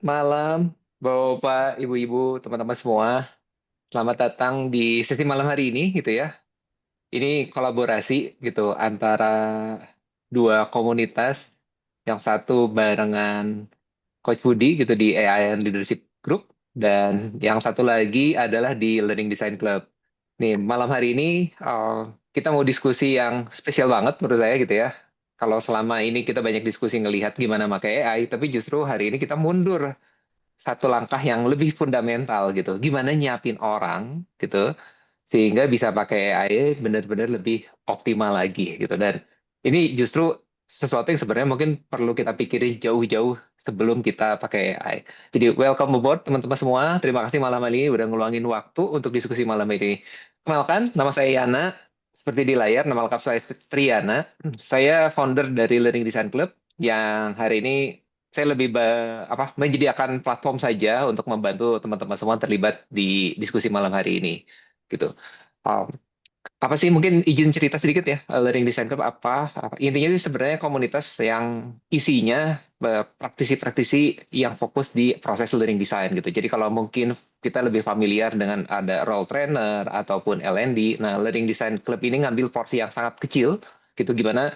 Malam, Bapak, Ibu-ibu, teman-teman semua. Selamat datang di sesi malam hari ini gitu ya. Ini kolaborasi gitu antara dua komunitas. Yang satu barengan Coach Budi gitu di AI and Leadership Group dan yang satu lagi adalah di Learning Design Club. Nih, malam hari ini kita mau diskusi yang spesial banget menurut saya gitu ya. Kalau selama ini kita banyak diskusi ngelihat gimana pakai AI, tapi justru hari ini kita mundur satu langkah yang lebih fundamental gitu. Gimana nyiapin orang gitu sehingga bisa pakai AI benar-benar lebih optimal lagi gitu. Dan ini justru sesuatu yang sebenarnya mungkin perlu kita pikirin jauh-jauh sebelum kita pakai AI. Jadi welcome aboard teman-teman semua. Terima kasih malam hari ini udah ngeluangin waktu untuk diskusi malam ini. Kenalkan, nama saya Yana. Seperti di layar, nama lengkap saya Triana. Saya founder dari Learning Design Club yang hari ini saya lebih menyediakan platform saja untuk membantu teman-teman semua terlibat di diskusi malam hari ini gitu. Um, apa sih mungkin izin cerita sedikit ya, Learning Design Club intinya sih sebenarnya komunitas yang isinya praktisi-praktisi yang fokus di proses learning design gitu. Jadi kalau mungkin kita lebih familiar dengan ada role trainer ataupun L&D, nah Learning Design Club ini ngambil porsi yang sangat kecil gitu, gimana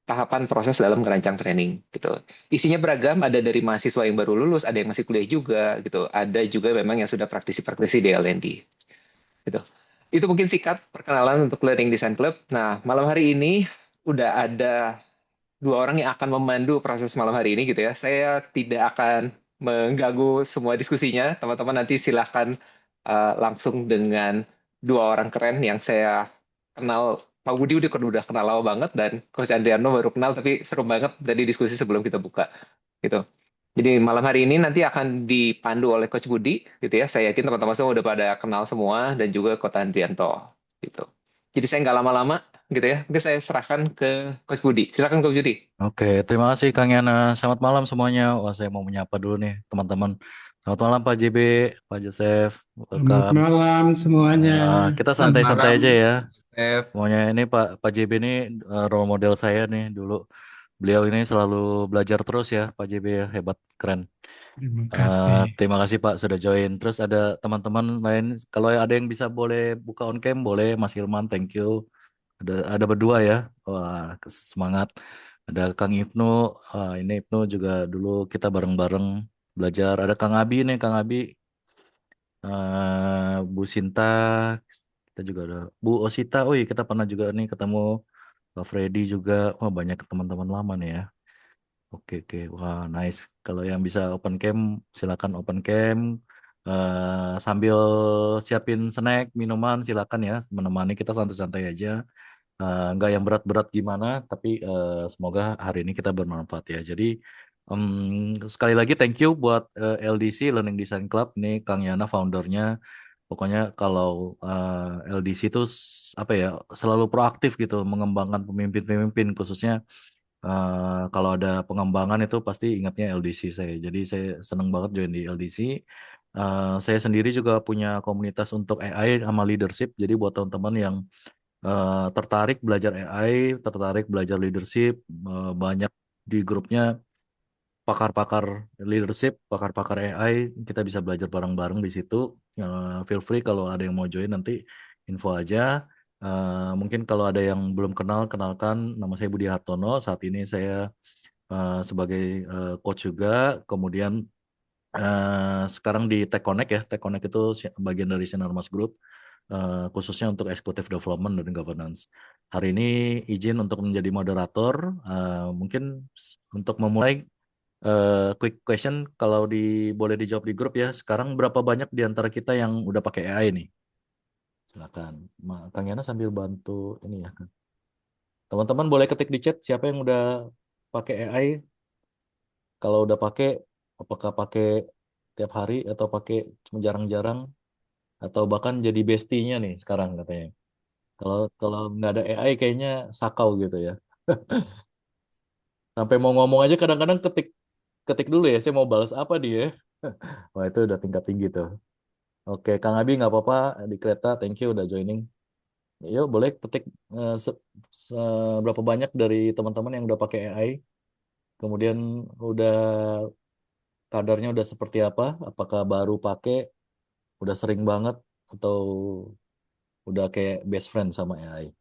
tahapan proses dalam merancang training gitu. Isinya beragam, ada dari mahasiswa yang baru lulus, ada yang masih kuliah juga gitu, ada juga memang yang sudah praktisi-praktisi di L&D gitu. Itu mungkin singkat perkenalan untuk Learning Design Club. Nah, malam hari ini udah ada dua orang yang akan memandu proses malam hari ini gitu ya. Saya tidak akan mengganggu semua diskusinya. Teman-teman nanti silahkan langsung dengan dua orang keren yang saya kenal. Pak Budi udah kenal lama banget dan Coach Andriano baru kenal tapi seru banget dari diskusi sebelum kita buka gitu. Jadi malam hari ini nanti akan dipandu oleh Coach Budi, gitu ya. Saya yakin teman-teman semua udah pada kenal semua dan juga Kota Andrianto, gitu. Jadi saya nggak lama-lama, gitu ya. Mungkin saya serahkan ke Coach Budi. Silakan Coach Budi. Oke, terima kasih Kang Yana. Selamat malam semuanya. Wah, saya mau menyapa dulu nih teman-teman. Selamat malam Pak JB, Pak Joseph. Selamat Welcome. malam semuanya. Kita Selamat santai-santai malam, aja ya. Chef. Semuanya ini Pak JB ini role model saya nih dulu. Beliau ini selalu belajar terus ya, Pak JB ya, hebat, keren. Terima kasih. Terima kasih Pak sudah join. Terus ada teman-teman lain, kalau ada yang bisa boleh buka on cam boleh, Mas Hilman, thank you. Ada berdua ya. Wah, semangat. Ada Kang Ibnu. Ini Ibnu juga dulu kita bareng-bareng belajar. Ada Kang Abi nih, Kang Abi. Bu Sinta. Kita juga ada Bu Osita. Oh iya, kita pernah juga nih ketemu Pak Freddy juga. Wah, banyak teman-teman lama nih ya. Oke, oke. Wah, nice. Kalau yang bisa open cam, silakan open cam. Sambil siapin snack, minuman, silakan ya, menemani kita santai-santai aja. Nggak yang berat-berat gimana, tapi semoga hari ini kita bermanfaat ya. Jadi sekali lagi thank you buat LDC Learning Design Club nih Kang Yana foundernya. Pokoknya kalau LDC itu apa ya selalu proaktif gitu mengembangkan pemimpin-pemimpin khususnya kalau ada pengembangan itu pasti ingatnya LDC saya. Jadi saya seneng banget join di LDC. Saya sendiri juga punya komunitas untuk AI sama leadership. Jadi buat teman-teman yang tertarik belajar AI, tertarik belajar leadership, banyak di grupnya pakar-pakar leadership, pakar-pakar AI, kita bisa belajar bareng-bareng di situ. Feel free kalau ada yang mau join nanti info aja. Mungkin kalau ada yang belum kenal, kenalkan nama saya Budi Hartono. Saat ini saya sebagai coach juga. Kemudian sekarang di Tech Connect ya. Tech Connect itu bagian dari Sinarmas Group, khususnya untuk executive development dan governance. Hari ini izin untuk menjadi moderator. Mungkin untuk memulai quick question, kalau boleh dijawab di grup ya. Sekarang berapa banyak di antara kita yang udah pakai AI nih? Silakan. Kang Yana sambil bantu ini ya. Teman-teman boleh ketik di chat siapa yang udah pakai AI. Kalau udah pakai, apakah pakai tiap hari atau pakai cuma jarang-jarang atau bahkan jadi bestinya nih sekarang katanya. Kalau kalau nggak ada AI kayaknya sakau gitu ya. Sampai mau ngomong aja kadang-kadang ketik ketik dulu ya, saya mau balas apa dia. Wah itu udah tingkat tinggi tuh. Oke, Kang Abi nggak apa-apa di kereta, thank you udah joining. Yuk boleh ketik se- berapa banyak dari teman-teman yang udah pakai AI, kemudian udah kadarnya udah seperti apa? Apakah baru pakai, udah sering banget, atau udah kayak best friend sama AI?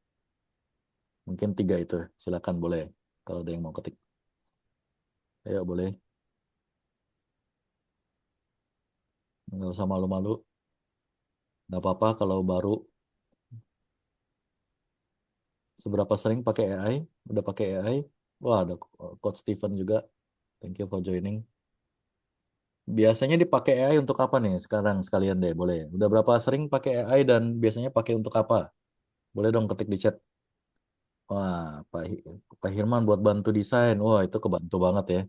Mungkin 3 itu. Silakan boleh. Kalau ada yang mau ketik. Ayo boleh. Nggak usah malu-malu. Nggak apa-apa kalau baru. Seberapa sering pakai AI? Udah pakai AI? Wah, ada Coach Steven juga. Thank you for joining. Biasanya dipakai AI untuk apa nih? Sekarang sekalian deh, boleh. Udah berapa sering pakai AI dan biasanya pakai untuk apa? Boleh dong ketik di chat. Wah, Pak Hirman buat bantu desain. Wah, itu kebantu banget ya.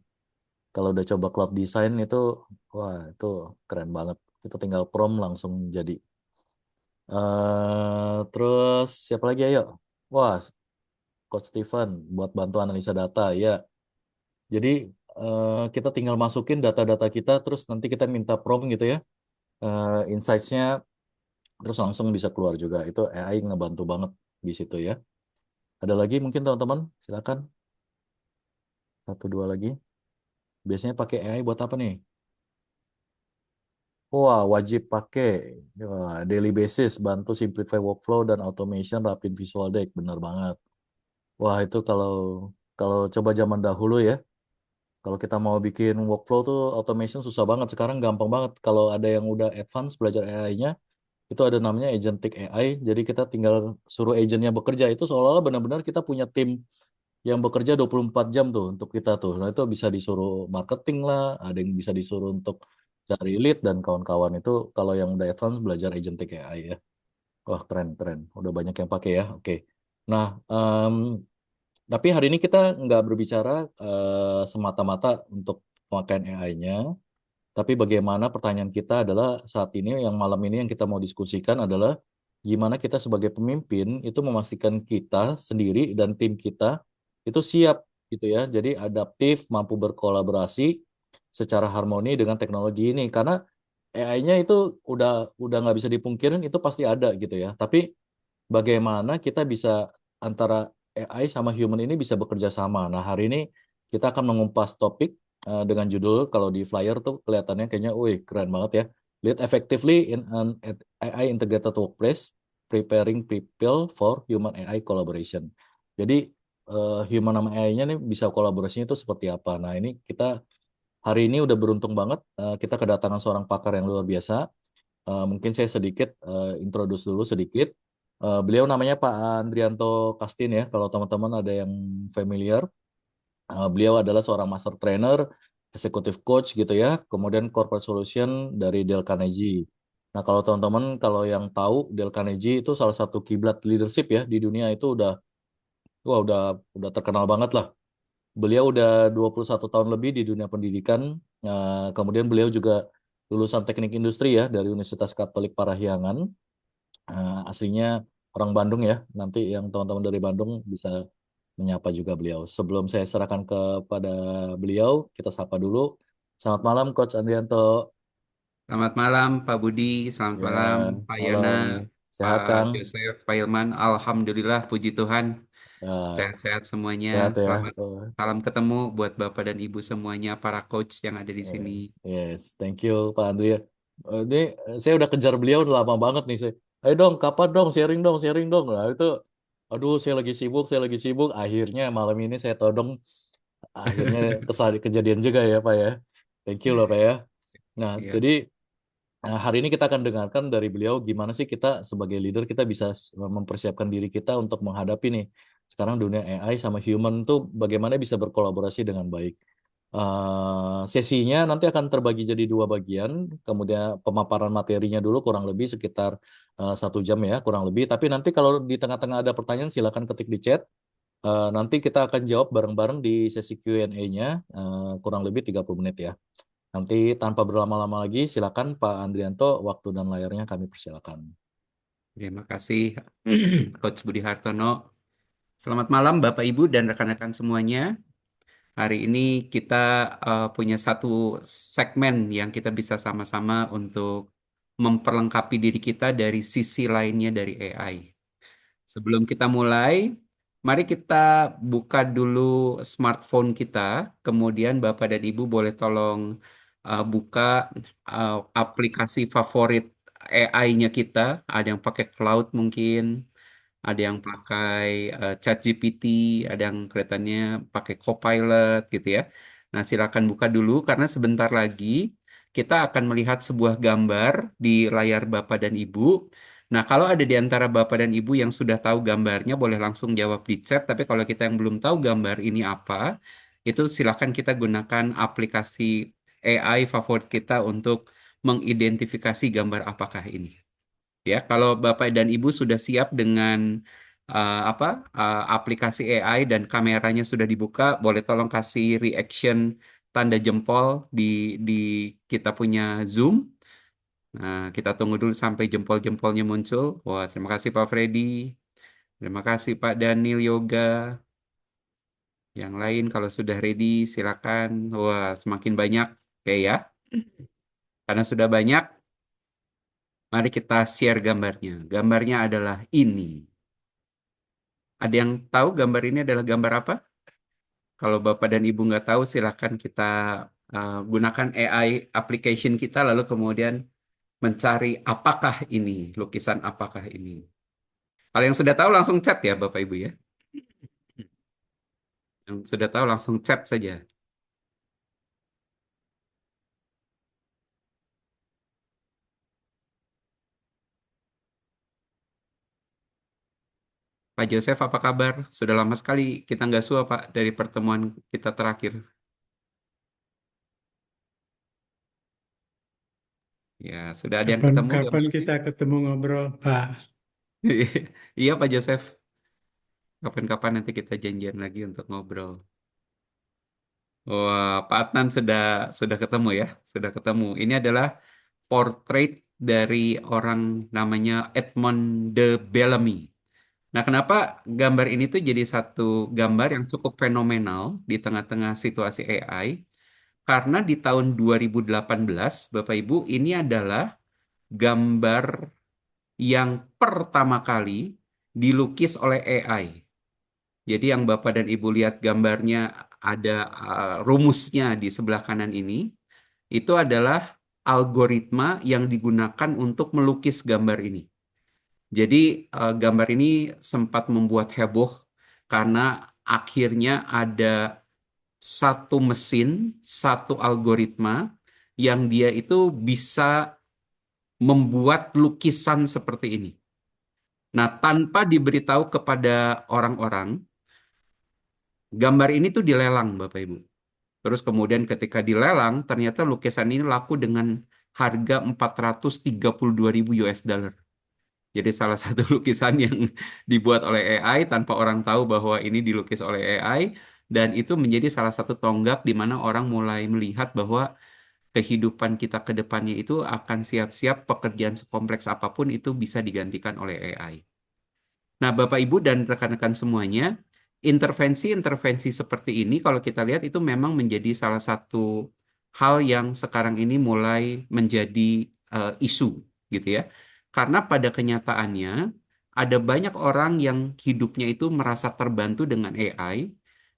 Kalau udah coba cloud design itu, wah, itu keren banget. Kita tinggal prompt langsung jadi. Terus siapa lagi ayo? Wah, Coach Steven buat bantu analisa data ya. Jadi kita tinggal masukin data-data kita, terus nanti kita minta prompt gitu ya, insights-nya, terus langsung bisa keluar juga. Itu AI ngebantu banget di situ ya. Ada lagi mungkin teman-teman, silakan. 1 2 lagi. Biasanya pakai AI buat apa nih? Wah, wajib pakai. Wah, daily basis, bantu simplify workflow dan automation, rapin visual deck. Bener banget. Wah, itu kalau kalau coba zaman dahulu ya, kalau kita mau bikin workflow tuh automation susah banget. Sekarang gampang banget. Kalau ada yang udah advance belajar AI-nya, itu ada namanya agentic AI. Jadi kita tinggal suruh agentnya bekerja. Itu seolah-olah benar-benar kita punya tim yang bekerja 24 jam tuh untuk kita tuh. Nah, itu bisa disuruh marketing lah, ada yang bisa disuruh untuk cari lead dan kawan-kawan itu kalau yang udah advance belajar agentic AI ya. Wah, keren, keren. Udah banyak yang pakai ya. Oke. Nah, tapi hari ini kita nggak berbicara semata-mata untuk pemakaian AI-nya, tapi bagaimana pertanyaan kita adalah saat ini, yang malam ini yang kita mau diskusikan adalah gimana kita sebagai pemimpin itu memastikan kita sendiri dan tim kita itu siap gitu ya. Jadi adaptif, mampu berkolaborasi secara harmoni dengan teknologi ini. Karena AI-nya itu udah nggak bisa dipungkirin itu pasti ada gitu ya. Tapi bagaimana kita bisa antara AI sama human ini bisa bekerja sama. Nah, hari ini kita akan mengupas topik dengan judul, kalau di flyer tuh kelihatannya kayaknya, wih, keren banget ya. Lead effectively in an AI integrated workplace, preparing people for human AI collaboration. Jadi human sama AI-nya nih bisa kolaborasinya itu seperti apa. Nah, ini kita hari ini udah beruntung banget, kita kedatangan seorang pakar yang luar biasa. Mungkin saya sedikit introduce dulu sedikit. Beliau namanya Pak Andrianto Kastin ya, kalau teman-teman ada yang familiar. Beliau adalah seorang master trainer, executive coach gitu ya, kemudian corporate solution dari Dale Carnegie. Nah, kalau teman-teman kalau yang tahu Dale Carnegie itu salah satu kiblat leadership ya di dunia, itu wah, udah terkenal banget lah. Beliau udah 21 tahun lebih di dunia pendidikan. Kemudian beliau juga lulusan teknik industri ya dari Universitas Katolik Parahyangan. Aslinya orang Bandung ya. Nanti yang teman-teman dari Bandung bisa menyapa juga beliau. Sebelum saya serahkan kepada beliau, kita sapa dulu. Selamat malam Coach Andrianto. Selamat malam Pak Budi, selamat Ya, malam Pak Yana, malam. Pak Sehat Kang? Joseph, Pak Ilman. Alhamdulillah, puji Tuhan, Ya, sehat-sehat semuanya. sehat ya. Selamat salam ketemu buat Bapak dan Ibu semuanya, para coach yang ada di Eh, sini. Yes, thank you Pak Andri ya. Ini saya udah kejar beliau udah lama banget nih. Ayo dong, kapan dong, sharing dong, sharing dong. Nah itu, aduh saya lagi sibuk, saya lagi sibuk. Akhirnya malam ini saya todong, akhirnya kejadian juga ya Pak ya. Thank you loh Pak ya. Nah, Ya, jadi hari ini kita akan dengarkan dari beliau gimana sih kita sebagai leader kita bisa mempersiapkan diri kita untuk menghadapi nih sekarang dunia AI sama human tuh bagaimana bisa berkolaborasi dengan baik. Sesinya nanti akan terbagi jadi 2 bagian, kemudian pemaparan materinya dulu kurang lebih sekitar 1 jam ya kurang lebih. Tapi nanti kalau di tengah-tengah ada pertanyaan silakan ketik di chat. Nanti kita akan jawab bareng-bareng di sesi Q&A-nya kurang lebih 30 menit ya. Nanti tanpa berlama-lama lagi, silakan Pak Andrianto, waktu dan layarnya kami persilakan. terima kasih Coach Budi Hartono. Selamat malam Bapak Ibu dan rekan-rekan semuanya. Hari ini kita punya satu segmen yang kita bisa sama-sama untuk memperlengkapi diri kita dari sisi lainnya dari AI. Sebelum kita mulai, mari kita buka dulu smartphone kita. Kemudian Bapak dan Ibu boleh tolong buka aplikasi favorit AI-nya kita, ada yang pakai Cloud mungkin, ada yang pakai ChatGPT, ada yang kelihatannya pakai Copilot gitu ya. Nah, silakan buka dulu karena sebentar lagi kita akan melihat sebuah gambar di layar Bapak dan Ibu. Nah, kalau ada di antara Bapak dan Ibu yang sudah tahu gambarnya, boleh langsung jawab di chat. Tapi kalau kita yang belum tahu gambar ini apa, itu silakan kita gunakan aplikasi AI favorit kita untuk mengidentifikasi gambar apakah ini. Ya, kalau Bapak dan Ibu sudah siap dengan aplikasi AI dan kameranya sudah dibuka, boleh tolong kasih reaction tanda jempol di kita punya Zoom. Nah, kita tunggu dulu sampai jempol-jempolnya muncul. Wah, terima kasih Pak Freddy. Terima kasih Pak Daniel Yoga. Yang lain kalau sudah ready silakan. Wah, semakin banyak. Oke ya. Karena sudah banyak, mari kita share gambarnya. Gambarnya adalah ini. Ada yang tahu gambar ini adalah gambar apa? Kalau Bapak dan Ibu nggak tahu, silakan kita gunakan AI application kita, lalu kemudian mencari apakah ini, lukisan apakah ini. Kalau yang sudah tahu langsung chat ya Bapak Ibu ya. Yang sudah tahu langsung chat saja. Pak Joseph, apa kabar? Sudah lama sekali kita nggak sua Pak dari pertemuan kita terakhir. Ya, sudah ada yang ketemu nggak Kapan-kapan Mas Yudi? kita ketemu ngobrol, Pak. Iya Pak Joseph, kapan-kapan nanti kita janjian lagi untuk ngobrol. Wah, Pak Adnan sudah ketemu ya, sudah ketemu. Ini adalah portrait dari orang namanya Edmond de Bellamy. Nah, kenapa gambar ini tuh jadi satu gambar yang cukup fenomenal di tengah-tengah situasi AI? Karena di tahun 2018, Bapak Ibu, ini adalah gambar yang pertama kali dilukis oleh AI. Jadi yang Bapak dan Ibu lihat gambarnya ada rumusnya di sebelah kanan ini, itu adalah algoritma yang digunakan untuk melukis gambar ini. Jadi gambar ini sempat membuat heboh karena akhirnya ada satu mesin, satu algoritma yang dia itu bisa membuat lukisan seperti ini. Nah, tanpa diberitahu kepada orang-orang, gambar ini tuh dilelang, Bapak Ibu. Terus kemudian ketika dilelang, ternyata lukisan ini laku dengan harga 432.000 US dollar. Jadi salah satu lukisan yang dibuat oleh AI tanpa orang tahu bahwa ini dilukis oleh AI, dan itu menjadi salah satu tonggak di mana orang mulai melihat bahwa kehidupan kita ke depannya itu akan siap-siap pekerjaan sekompleks apapun itu bisa digantikan oleh AI. Nah, Bapak Ibu dan rekan-rekan semuanya, intervensi-intervensi seperti ini kalau kita lihat itu memang menjadi salah satu hal yang sekarang ini mulai menjadi isu gitu ya. Karena pada kenyataannya ada banyak orang yang hidupnya itu merasa terbantu dengan AI.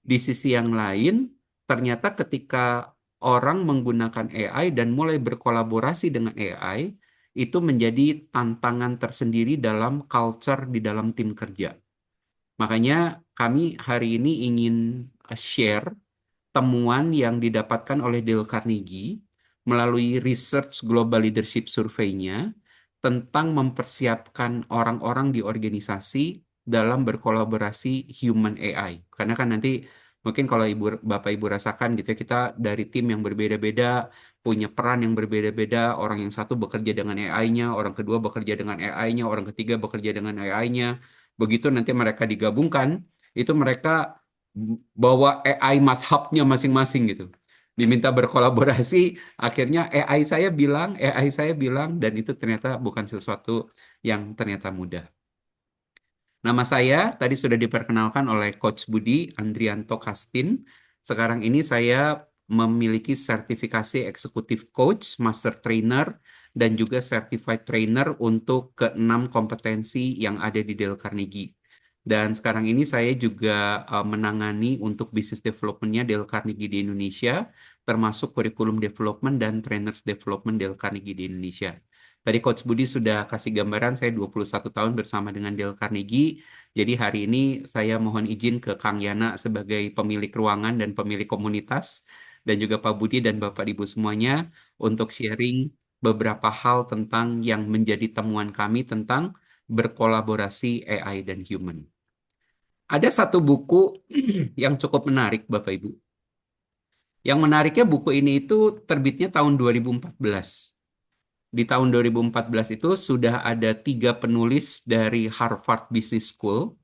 Di sisi yang lain, ternyata ketika orang menggunakan AI dan mulai berkolaborasi dengan AI, itu menjadi tantangan tersendiri dalam culture di dalam tim kerja. Makanya kami hari ini ingin share temuan yang didapatkan oleh Dale Carnegie melalui Research Global Leadership Survey-nya tentang mempersiapkan orang-orang di organisasi dalam berkolaborasi human AI. Karena kan nanti mungkin kalau Bapak Ibu rasakan gitu ya, kita dari tim yang berbeda-beda, punya peran yang berbeda-beda, orang yang satu bekerja dengan AI-nya, orang kedua bekerja dengan AI-nya, orang ketiga bekerja dengan AI-nya. Begitu nanti mereka digabungkan, itu mereka bawa AI mazhabnya masing-masing gitu. Diminta berkolaborasi, akhirnya AI saya bilang, dan itu ternyata bukan sesuatu yang ternyata mudah. Nama saya tadi sudah diperkenalkan oleh Coach Budi Andrianto Kastin. Sekarang ini saya memiliki sertifikasi eksekutif coach, master trainer, dan juga certified trainer untuk ke-6 kompetensi yang ada di Dale Carnegie. Dan sekarang ini saya juga menangani untuk business development-nya Dale Carnegie di Indonesia, termasuk curriculum development dan trainers development Dale Carnegie di Indonesia. Tadi Coach Budi sudah kasih gambaran, saya 21 tahun bersama dengan Dale Carnegie. Jadi hari ini saya mohon izin ke Kang Yana sebagai pemilik ruangan dan pemilik komunitas, dan juga Pak Budi dan Bapak Ibu semuanya untuk sharing beberapa hal tentang yang menjadi temuan kami tentang berkolaborasi AI dan human. Ada satu buku yang cukup menarik, Bapak Ibu. Yang menariknya buku ini itu terbitnya tahun 2014. Di tahun 2014 itu sudah ada 3 penulis dari Harvard Business School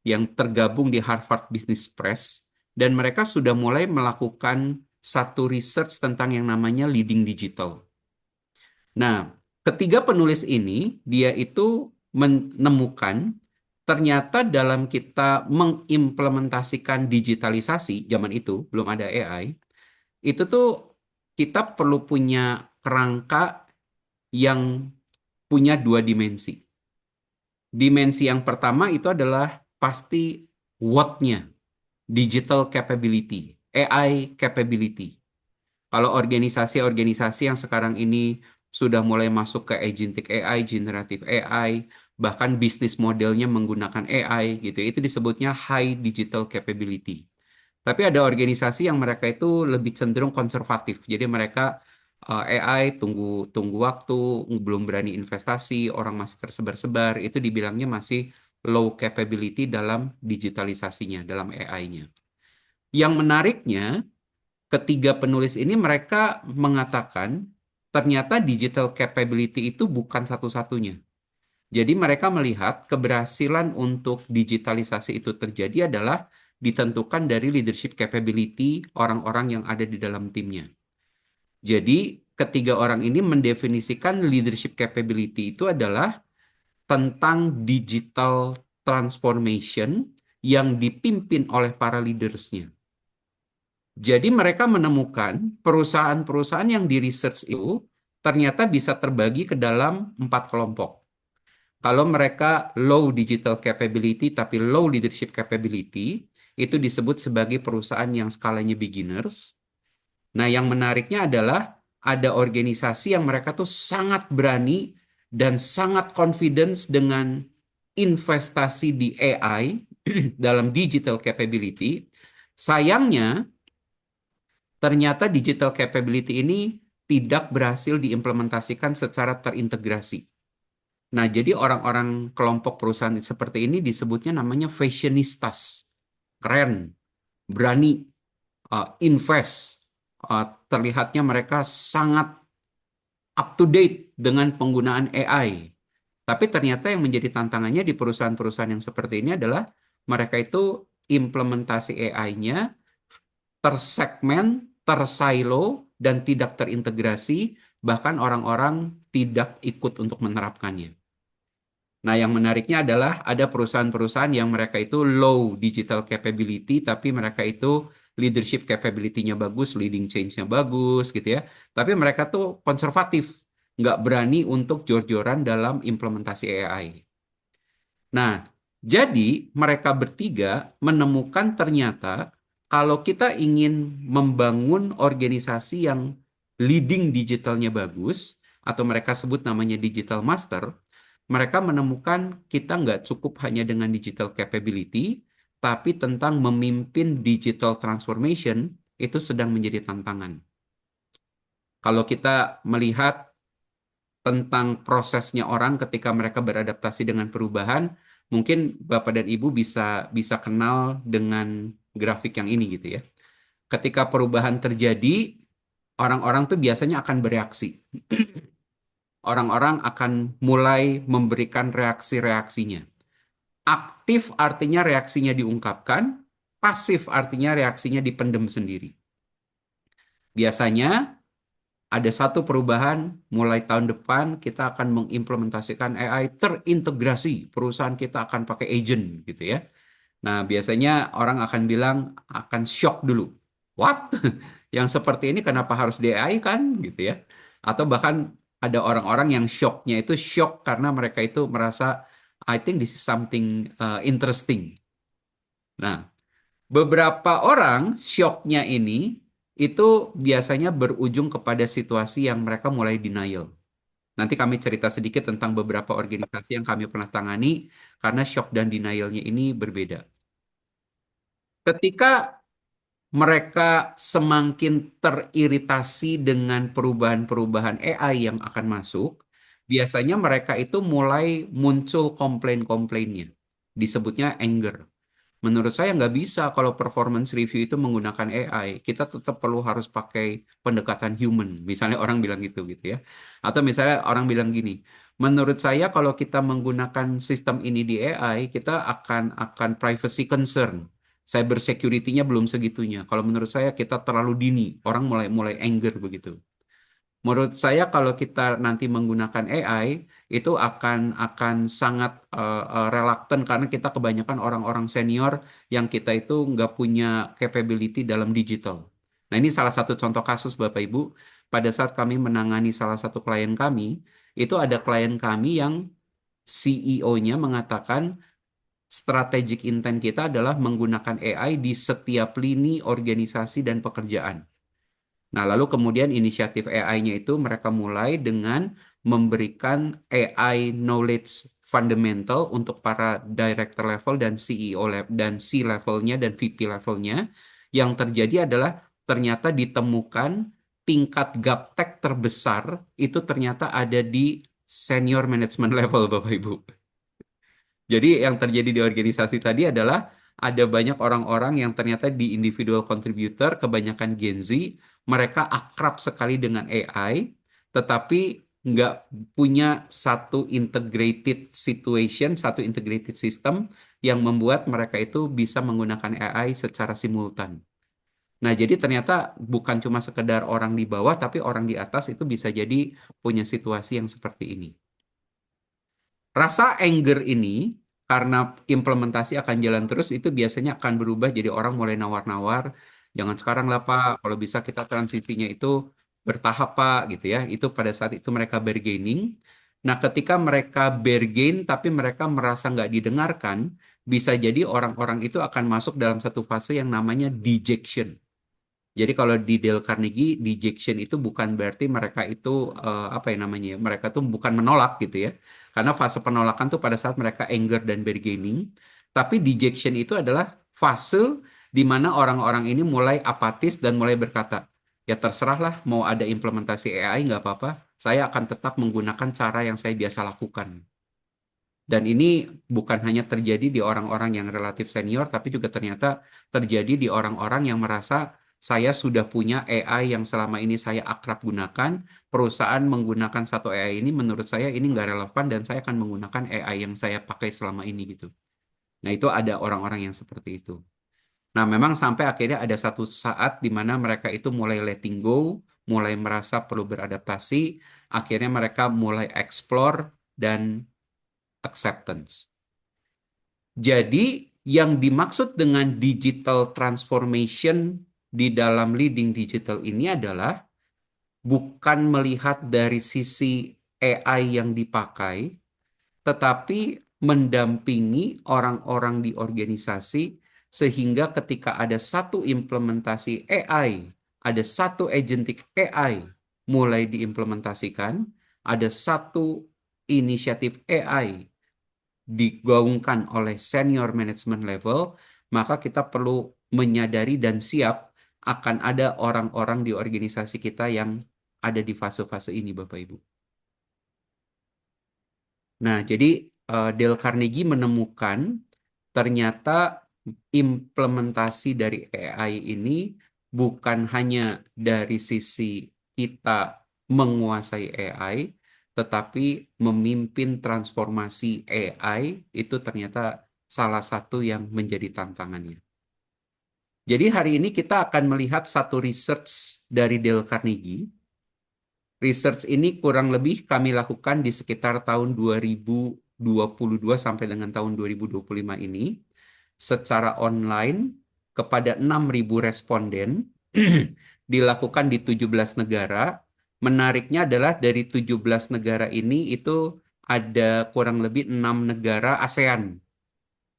yang tergabung di Harvard Business Press, dan mereka sudah mulai melakukan satu research tentang yang namanya leading digital. Nah, ketiga penulis ini, dia itu menemukan ternyata dalam kita mengimplementasikan digitalisasi, zaman itu belum ada AI, itu tuh kita perlu punya kerangka yang punya 2 dimensi. Dimensi yang pertama itu adalah pasti what-nya, digital capability, AI capability. Kalau organisasi-organisasi yang sekarang ini sudah mulai masuk ke agentic AI, generative AI, bahkan bisnis modelnya menggunakan AI gitu, itu disebutnya high digital capability. Tapi ada organisasi yang mereka itu lebih cenderung konservatif. Jadi mereka AI tunggu waktu, belum berani investasi, orang masih tersebar-sebar, itu dibilangnya masih low capability dalam digitalisasinya, dalam AI-nya. Yang menariknya, ketiga penulis ini mereka mengatakan ternyata digital capability itu bukan satu-satunya. Jadi mereka melihat keberhasilan untuk digitalisasi itu terjadi adalah ditentukan dari leadership capability orang-orang yang ada di dalam timnya. Jadi ketiga orang ini mendefinisikan leadership capability itu adalah tentang digital transformation yang dipimpin oleh para leadersnya. Jadi mereka menemukan perusahaan-perusahaan yang di research itu ternyata bisa terbagi ke dalam 4 kelompok. Kalau mereka low digital capability tapi low leadership capability, itu disebut sebagai perusahaan yang skalanya beginners. Nah, yang menariknya adalah ada organisasi yang mereka tuh sangat berani dan sangat confidence dengan investasi di AI dalam digital capability. Sayangnya, ternyata digital capability ini tidak berhasil diimplementasikan secara terintegrasi. Nah, jadi orang-orang kelompok perusahaan seperti ini disebutnya namanya fashionistas. Keren, berani, invest. Terlihatnya mereka sangat up to date dengan penggunaan AI. Tapi ternyata yang menjadi tantangannya di perusahaan-perusahaan yang seperti ini adalah mereka itu implementasi AI-nya tersegmen, tersilo, dan tidak terintegrasi, bahkan orang-orang tidak ikut untuk menerapkannya. Nah, yang menariknya adalah ada perusahaan-perusahaan yang mereka itu low digital capability, tapi mereka itu leadership capability-nya bagus, leading change-nya bagus, gitu ya. Tapi mereka tuh konservatif, nggak berani untuk jor-joran dalam implementasi AI. Nah, jadi mereka bertiga menemukan ternyata kalau kita ingin membangun organisasi yang leading digitalnya bagus, atau mereka sebut namanya digital master, mereka menemukan kita nggak cukup hanya dengan digital capability, tapi tentang memimpin digital transformation itu sedang menjadi tantangan. Kalau kita melihat tentang prosesnya orang ketika mereka beradaptasi dengan perubahan, mungkin Bapak dan Ibu bisa kenal dengan grafik yang ini gitu ya. Ketika perubahan terjadi, orang-orang tuh biasanya akan bereaksi. Orang-orang akan mulai memberikan reaksi-reaksinya. Aktif artinya reaksinya diungkapkan, pasif artinya reaksinya dipendem sendiri. Biasanya ada satu perubahan, mulai tahun depan kita akan mengimplementasikan AI terintegrasi, perusahaan kita akan pakai agent gitu ya. Nah, biasanya orang akan bilang akan shock dulu. What? Yang seperti ini kenapa harus di AI kan gitu ya. Atau bahkan ada orang-orang yang shocknya itu shock karena mereka itu merasa I think this is something interesting. Nah, beberapa orang shocknya ini itu biasanya berujung kepada situasi yang mereka mulai denial. Nanti kami cerita sedikit tentang beberapa organisasi yang kami pernah tangani karena shock dan denialnya ini berbeda. Ketika mereka semakin teriritasi dengan perubahan-perubahan AI yang akan masuk, biasanya mereka itu mulai muncul komplain-komplainnya. Disebutnya anger. Menurut saya nggak bisa kalau performance review itu menggunakan AI. Kita tetap perlu harus pakai pendekatan human. Misalnya orang bilang gitu ya. Atau misalnya orang bilang gini, menurut saya kalau kita menggunakan sistem ini di AI, kita akan privacy concern. Cyber security-nya belum segitunya. Kalau menurut saya kita terlalu dini, orang mulai anger begitu. Menurut saya kalau kita nanti menggunakan AI itu akan sangat reluctant karena kita kebanyakan orang-orang senior yang kita itu nggak punya capability dalam digital. Nah, ini salah satu contoh kasus Bapak Ibu. Pada saat kami menangani salah satu klien kami, itu ada klien kami yang CEO-nya mengatakan strategic intent kita adalah menggunakan AI di setiap lini organisasi dan pekerjaan. Nah, lalu kemudian inisiatif AI-nya itu mereka mulai dengan memberikan AI knowledge fundamental untuk para director level dan CEO dan C levelnya dan VP levelnya. Yang terjadi adalah ternyata ditemukan tingkat gaptek terbesar itu ternyata ada di senior management level, Bapak Ibu. Jadi yang terjadi di organisasi tadi adalah ada banyak orang-orang yang ternyata di individual contributor, kebanyakan Gen Z, mereka akrab sekali dengan AI, tetapi nggak punya satu integrated situation, satu integrated system yang membuat mereka itu bisa menggunakan AI secara simultan. Nah, jadi ternyata bukan cuma sekedar orang di bawah, tapi orang di atas itu bisa jadi punya situasi yang seperti ini. Rasa anger ini karena implementasi akan jalan terus itu biasanya akan berubah jadi orang mulai nawar-nawar. Jangan sekarang lah Pak, kalau bisa kita transisinya itu bertahap Pak gitu ya. Itu pada saat itu mereka bargaining. Nah ketika mereka bargain tapi mereka merasa nggak didengarkan, bisa jadi orang-orang itu akan masuk dalam satu fase yang namanya dejection. Jadi kalau di Dale Carnegie, dejection itu bukan berarti mereka itu apa ya namanya ya, mereka tuh bukan menolak gitu ya. Karena fase penolakan tuh pada saat mereka anger dan bargaining. Tapi dejection itu adalah fase di mana orang-orang ini mulai apatis dan mulai berkata, ya terserahlah mau ada implementasi AI nggak apa-apa, saya akan tetap menggunakan cara yang saya biasa lakukan. Dan ini bukan hanya terjadi di orang-orang yang relatif senior, tapi juga ternyata terjadi di orang-orang yang merasa saya sudah punya AI yang selama ini saya akrab gunakan, perusahaan menggunakan satu AI ini menurut saya ini nggak relevan dan saya akan menggunakan AI yang saya pakai selama ini gitu. Nah itu ada orang-orang yang seperti itu. Nah memang sampai akhirnya ada satu saat di mana mereka itu mulai letting go, mulai merasa perlu beradaptasi, akhirnya mereka mulai explore dan acceptance. Jadi, yang dimaksud dengan digital transformation di dalam leading digital ini adalah bukan melihat dari sisi AI yang dipakai, tetapi mendampingi orang-orang di organisasi sehingga ketika ada satu implementasi AI, ada satu agentic AI mulai diimplementasikan, ada satu inisiatif AI digaungkan oleh senior management level, maka kita perlu menyadari dan siap akan ada orang-orang di organisasi kita yang ada di fase-fase ini, Bapak Ibu. Nah, jadi Dale Carnegie menemukan ternyata implementasi dari AI ini bukan hanya dari sisi kita menguasai AI, tetapi memimpin transformasi AI itu ternyata salah satu yang menjadi tantangannya. Jadi hari ini kita akan melihat satu research dari Dale Carnegie. Research ini kurang lebih kami lakukan di sekitar tahun 2022 sampai dengan tahun 2025 ini secara online kepada 6.000 responden dilakukan di 17 negara. Menariknya adalah dari 17 negara ini itu ada kurang lebih 6 negara ASEAN.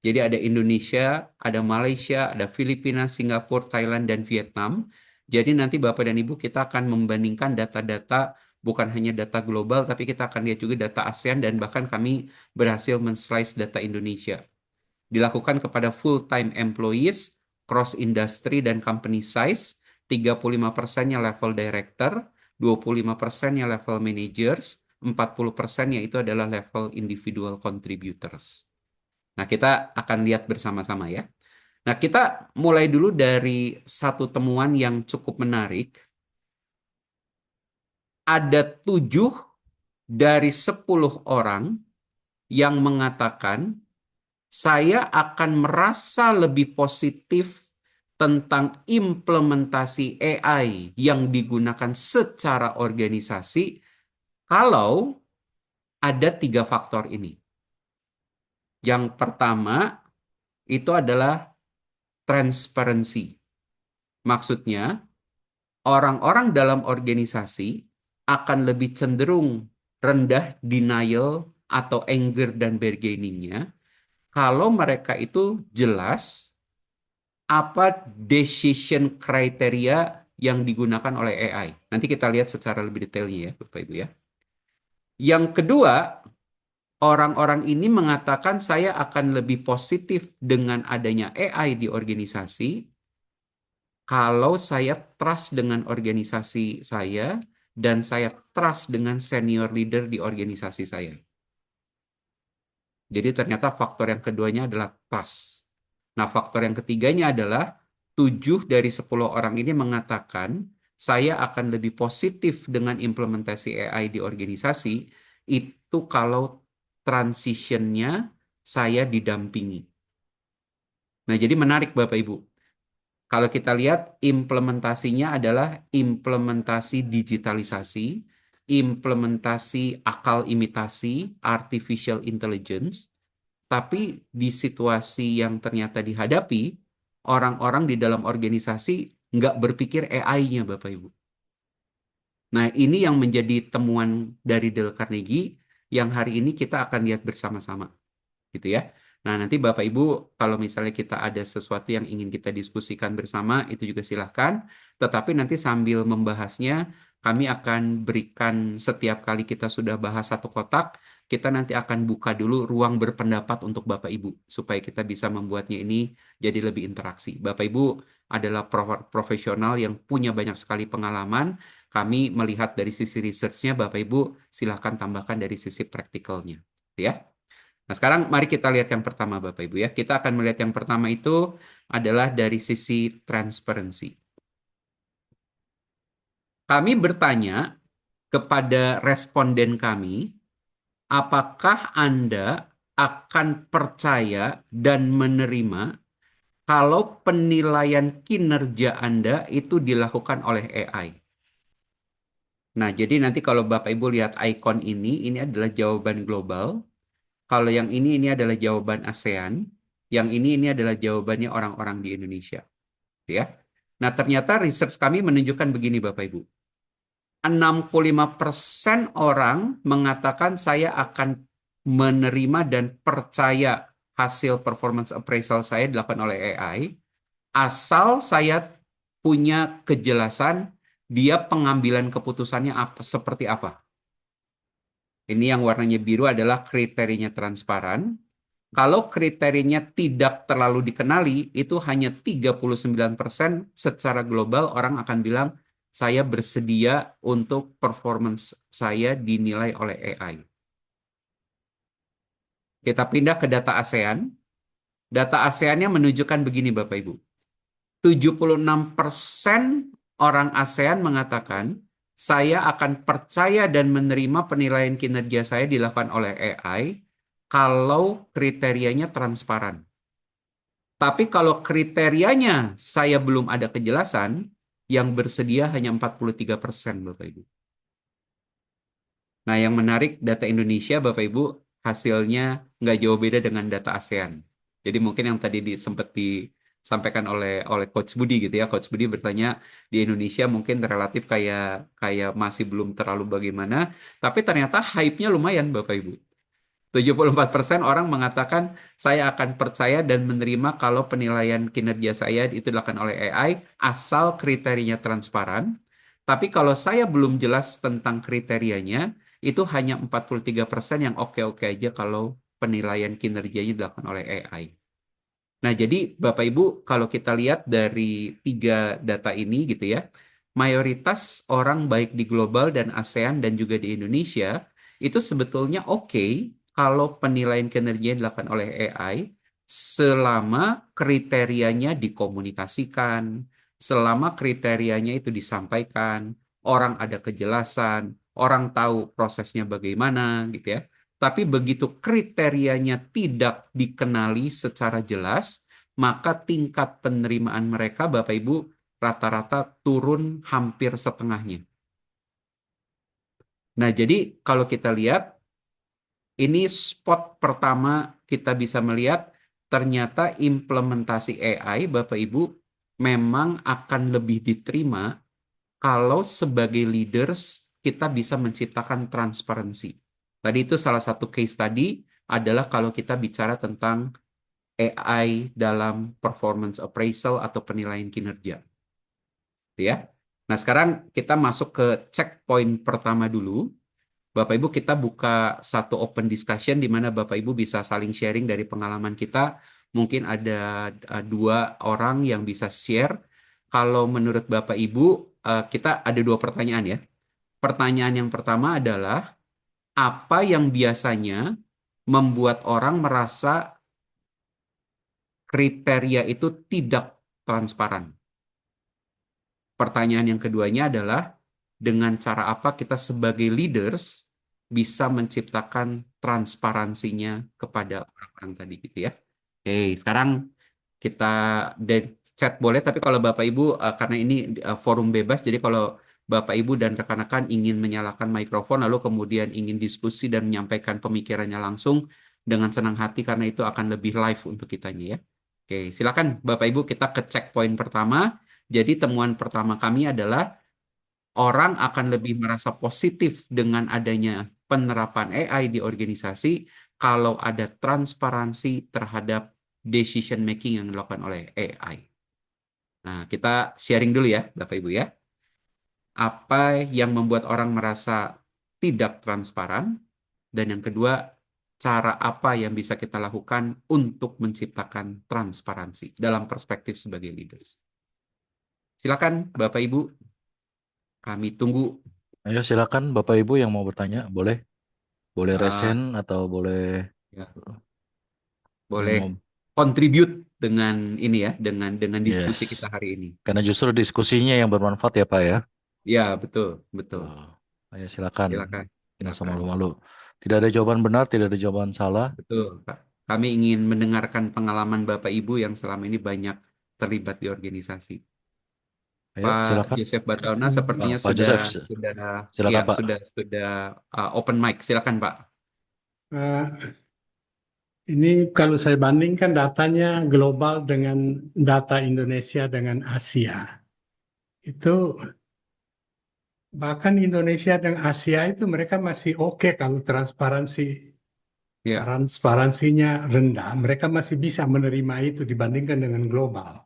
Jadi ada Indonesia, ada Malaysia, ada Filipina, Singapura, Thailand, dan Vietnam. Jadi nanti Bapak dan Ibu kita akan membandingkan data-data, bukan hanya data global, tapi kita akan lihat juga data ASEAN, dan bahkan kami berhasil men-slice data Indonesia. Dilakukan kepada full-time employees, cross-industry, dan company size. 35%-nya level director, 25%-nya level managers, 40%-nya itu adalah level individual contributors. Nah, kita akan lihat bersama-sama ya. Nah, kita mulai dulu dari satu temuan yang cukup menarik. Ada 7 dari 10 orang yang mengatakan, saya akan merasa lebih positif tentang implementasi AI yang digunakan secara organisasi kalau ada 3 faktor ini. Yang pertama itu adalah transparansi. Maksudnya, orang-orang dalam organisasi akan lebih cenderung rendah denial atau anger dan bargaining-nya kalau mereka itu jelas apa decision criteria yang digunakan oleh AI. Nanti kita lihat secara lebih detailnya ya, Bapak Ibu ya. Yang kedua, orang-orang ini mengatakan saya akan lebih positif dengan adanya AI di organisasi kalau saya trust dengan organisasi saya dan saya trust dengan senior leader di organisasi saya. Jadi ternyata faktor yang keduanya adalah trust. Nah, faktor yang ketiganya adalah 7 dari 10 orang ini mengatakan saya akan lebih positif dengan implementasi AI di organisasi itu kalau transitionnya saya didampingi. Nah, jadi menarik Bapak Ibu. Kalau kita lihat implementasinya adalah implementasi digitalisasi, implementasi akal imitasi, artificial intelligence, tapi di situasi yang ternyata dihadapi, orang-orang di dalam organisasi nggak berpikir AI-nya Bapak Ibu. Nah, ini yang menjadi temuan dari Dale Carnegie yang hari ini kita akan lihat bersama-sama. Gitu ya. Nah, nanti Bapak Ibu, kalau misalnya kita ada sesuatu yang ingin kita diskusikan bersama, itu juga silahkan. Tetapi nanti sambil membahasnya, kami akan berikan setiap kali kita sudah bahas satu kotak, kita nanti akan buka dulu ruang berpendapat untuk Bapak Ibu, supaya kita bisa membuatnya ini jadi lebih interaksi. Bapak Ibu adalah profesional yang punya banyak sekali pengalaman. Kami melihat dari sisi research-nya, Bapak Ibu silahkan tambahkan dari sisi praktikalnya. Ya. Nah, sekarang mari kita lihat yang pertama, Bapak Ibu ya. Kita akan melihat yang pertama itu adalah dari sisi transparansi. Kami bertanya kepada responden kami, apakah Anda akan percaya dan menerima kalau penilaian kinerja Anda itu dilakukan oleh AI? Nah, jadi nanti kalau Bapak Ibu lihat ikon ini adalah jawaban global. Kalau yang ini adalah jawaban ASEAN, yang ini adalah jawabannya orang-orang di Indonesia, ya. Nah, ternyata research kami menunjukkan begini Bapak Ibu. 65% orang mengatakan saya akan menerima dan percaya hasil performance appraisal saya dilakukan oleh AI, asal saya punya kejelasan dia pengambilan keputusannya seperti apa. Ini yang warnanya biru adalah kriterianya transparan. Kalau kriterianya tidak terlalu dikenali, itu hanya 39% secara global orang akan bilang, saya bersedia untuk performance saya dinilai oleh AI. Kita pindah ke data ASEAN. Data ASEAN-nya menunjukkan begini Bapak Ibu. 76% orang ASEAN mengatakan, saya akan percaya dan menerima penilaian kinerja saya dilakukan oleh AI kalau kriterianya transparan. Tapi kalau kriterianya saya belum ada kejelasan, yang bersedia hanya 43% Bapak Ibu. Nah, yang menarik data Indonesia Bapak Ibu, hasilnya nggak jauh beda dengan data ASEAN. Jadi mungkin yang tadi sempat disampaikan oleh Coach Budi gitu ya. Coach Budi bertanya di Indonesia mungkin relatif kayak masih belum terlalu bagaimana, tapi ternyata hype-nya lumayan Bapak Ibu. 74% orang mengatakan saya akan percaya dan menerima kalau penilaian kinerja saya itu dilakukan oleh AI asal kriterianya transparan. Tapi kalau saya belum jelas tentang kriterianya, itu hanya 43% yang oke-oke aja kalau penilaian kinerjanya dilakukan oleh AI. Nah, jadi Bapak Ibu, kalau kita lihat dari 3 data ini gitu ya, mayoritas orang baik di global dan ASEAN dan juga di Indonesia, itu sebetulnya oke kalau penilaian kinerja yang dilakukan oleh AI selama kriterianya dikomunikasikan, selama kriterianya itu disampaikan, orang ada kejelasan, orang tahu prosesnya bagaimana gitu ya. Tapi begitu kriterianya tidak dikenali secara jelas, maka tingkat penerimaan mereka, Bapak Ibu, rata-rata turun hampir setengahnya. Nah, jadi kalau kita lihat, ini spot pertama kita bisa melihat ternyata implementasi AI, Bapak Ibu, memang akan lebih diterima kalau sebagai leaders kita bisa menciptakan transparansi. Tadi itu salah satu case tadi adalah kalau kita bicara tentang AI dalam performance appraisal atau penilaian kinerja. Ya. Nah, sekarang kita masuk ke checkpoint pertama dulu. Bapak Ibu, kita buka satu open discussion di mana Bapak Ibu bisa saling sharing dari pengalaman kita. Mungkin ada 2 orang yang bisa share. Kalau menurut Bapak Ibu, kita ada 2 pertanyaan ya. Pertanyaan yang pertama adalah, apa yang biasanya membuat orang merasa kriteria itu tidak transparan? Pertanyaan yang keduanya adalah, dengan cara apa kita sebagai leaders bisa menciptakan transparansinya kepada orang-orang tadi gitu ya. Oke, sekarang kita chat boleh, tapi kalau Bapak Ibu, karena ini forum bebas, jadi kalau Bapak Ibu dan rekan-rekan ingin menyalakan mikrofon, lalu kemudian ingin diskusi dan menyampaikan pemikirannya langsung, dengan senang hati karena itu akan lebih live untuk kitanya ya. Oke, silakan Bapak Ibu, kita ke checkpoint pertama. Jadi temuan pertama kami adalah orang akan lebih merasa positif dengan adanya penerapan AI di organisasi kalau ada transparansi terhadap decision making yang dilakukan oleh AI. Nah, kita sharing dulu ya, Bapak Ibu ya. Apa yang membuat orang merasa tidak transparan? Dan yang kedua, cara apa yang bisa kita lakukan untuk menciptakan transparansi dalam perspektif sebagai leaders. Silakan Bapak Ibu, kami tunggu. Ayo silakan Bapak Ibu yang mau bertanya, boleh. Boleh uh, resen atau boleh ya, yang boleh mau. contribute dengan ini ya, dengan diskusi kita Yes. hari ini. Karena justru diskusinya yang bermanfaat ya Pak ya. Ya, betul, betul. Tuh. Ayo silakan. Silakan, Nggak usah silakan. malu-malu. Tidak ada jawaban benar, tidak ada jawaban salah. Betul, Pak. Kami ingin mendengarkan pengalaman Bapak Ibu yang selama ini banyak terlibat di organisasi. Ayo Pak silakan. Joseph Batona Kasih. sepertinya Pak sudah Joseph, sudah ya silakan Pak. sudah open mic. Silakan, Pak. Eh, ini kalau saya bandingkan datanya global dengan data Indonesia dengan Asia, itu bahkan Indonesia dan Asia itu mereka masih oke kalau Ya, transparansinya rendah, mereka masih bisa menerima itu dibandingkan dengan global.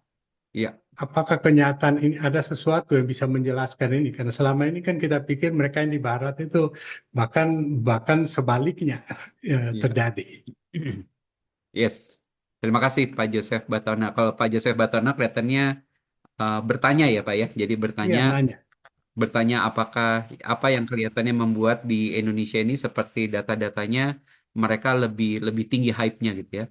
ya, Apakah kenyataan ini ada sesuatu yang bisa menjelaskan ini? Karena selama ini kan kita pikir mereka yang di Barat itu bahkan bahkan sebaliknya ya. terjadi. Yes. Terima kasih Pak Joseph Batona. Kalau Pak Joseph Batona kelihatannya bertanya ya Pak ya. Jadi Iya, nanya. bertanya apakah apa yang kelihatannya membuat di Indonesia ini seperti data-datanya mereka lebih lebih tinggi hype-nya gitu ya.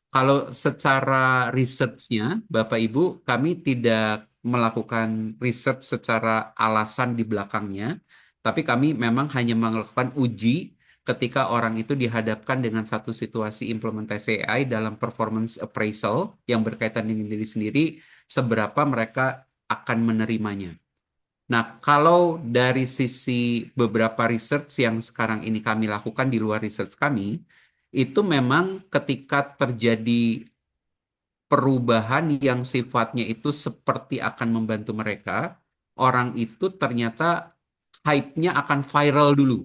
Kalau secara research-nya, Bapak Ibu, kami tidak melakukan research secara alasan di belakangnya, tapi kami memang hanya melakukan uji ketika orang itu dihadapkan dengan satu situasi implementasi AI dalam performance appraisal yang berkaitan dengan diri sendiri, seberapa mereka akan menerimanya. Nah, kalau dari sisi beberapa research yang sekarang ini kami lakukan di luar research kami, itu memang ketika terjadi perubahan yang sifatnya itu seperti akan membantu mereka, orang itu ternyata hype-nya akan viral dulu.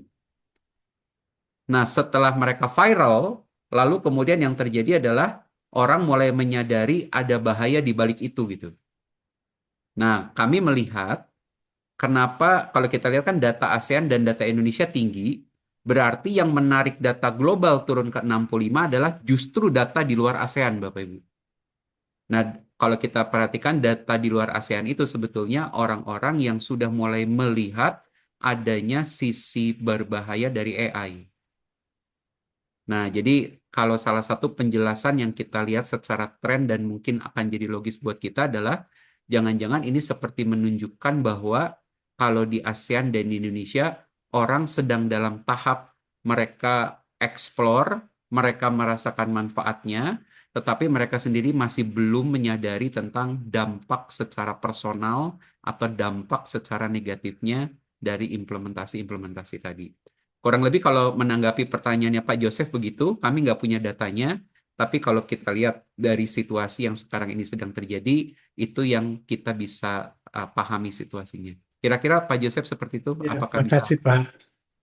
Nah, setelah mereka viral, lalu kemudian yang terjadi adalah orang mulai menyadari ada bahaya di balik itu gitu. Nah, kami melihat kenapa kalau kita lihat kan data ASEAN dan data Indonesia tinggi, berarti yang menarik data global turun ke 65 adalah justru data di luar ASEAN, Bapak Ibu. Nah, kalau kita perhatikan data di luar ASEAN itu sebetulnya orang-orang yang sudah mulai melihat adanya sisi berbahaya dari AI. Nah, jadi kalau salah satu penjelasan yang kita lihat secara tren dan mungkin akan jadi logis buat kita adalah jangan-jangan ini seperti menunjukkan bahwa kalau di ASEAN dan di Indonesia orang sedang dalam tahap mereka explore, mereka merasakan manfaatnya, tetapi mereka sendiri masih belum menyadari tentang dampak secara personal atau dampak secara negatifnya dari implementasi-implementasi tadi. Kurang lebih kalau menanggapi pertanyaannya Pak Joseph begitu, kami nggak punya datanya, tapi kalau kita lihat dari situasi yang sekarang ini sedang terjadi, itu yang kita bisa pahami situasinya. Kira-kira Pak Joseph seperti itu, Ya, apakah bisa makasih Pak.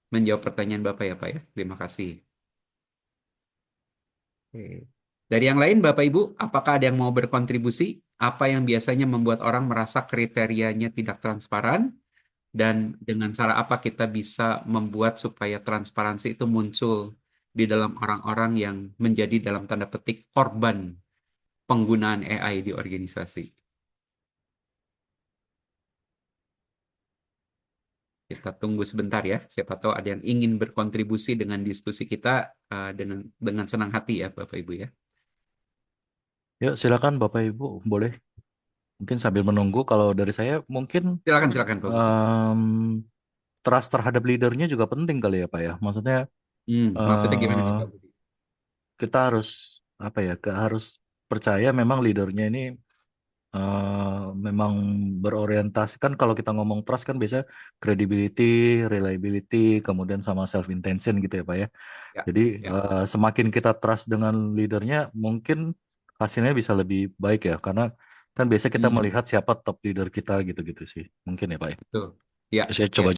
menjawab pertanyaan Bapak ya Pak ya? Terima kasih. Oke. Dari yang lain Bapak Ibu, apakah ada yang mau berkontribusi? Apa yang biasanya membuat orang merasa kriterianya tidak transparan? Dan dengan cara apa kita bisa membuat supaya transparansi itu muncul di dalam orang-orang yang menjadi dalam tanda petik korban penggunaan AI di organisasi. Kita tunggu sebentar ya, siapa tahu ada yang ingin berkontribusi dengan diskusi kita dengan senang hati ya Bapak Ibu ya. Yuk silakan Bapak Ibu, boleh. Mungkin sambil menunggu, kalau dari saya mungkin Silakan Pak Budi. trust terhadap leadernya juga penting kali ya Pak ya. Maksudnya Maksudnya gimana nih eh Pak Budi? kita harus apa ya? Harus percaya memang leadernya ini memang berorientasi, kan kalau kita ngomong trust kan biasa credibility, reliability, kemudian sama self intention gitu ya Pak ya. Ya, Jadi ya. semakin kita trust dengan leadernya, mungkin hasilnya bisa lebih baik ya, karena kan biasa kita melihat siapa top leader kita gitu-gitu sih. Mungkin ya Pak ya. Betul. Ya, Saya ya. coba.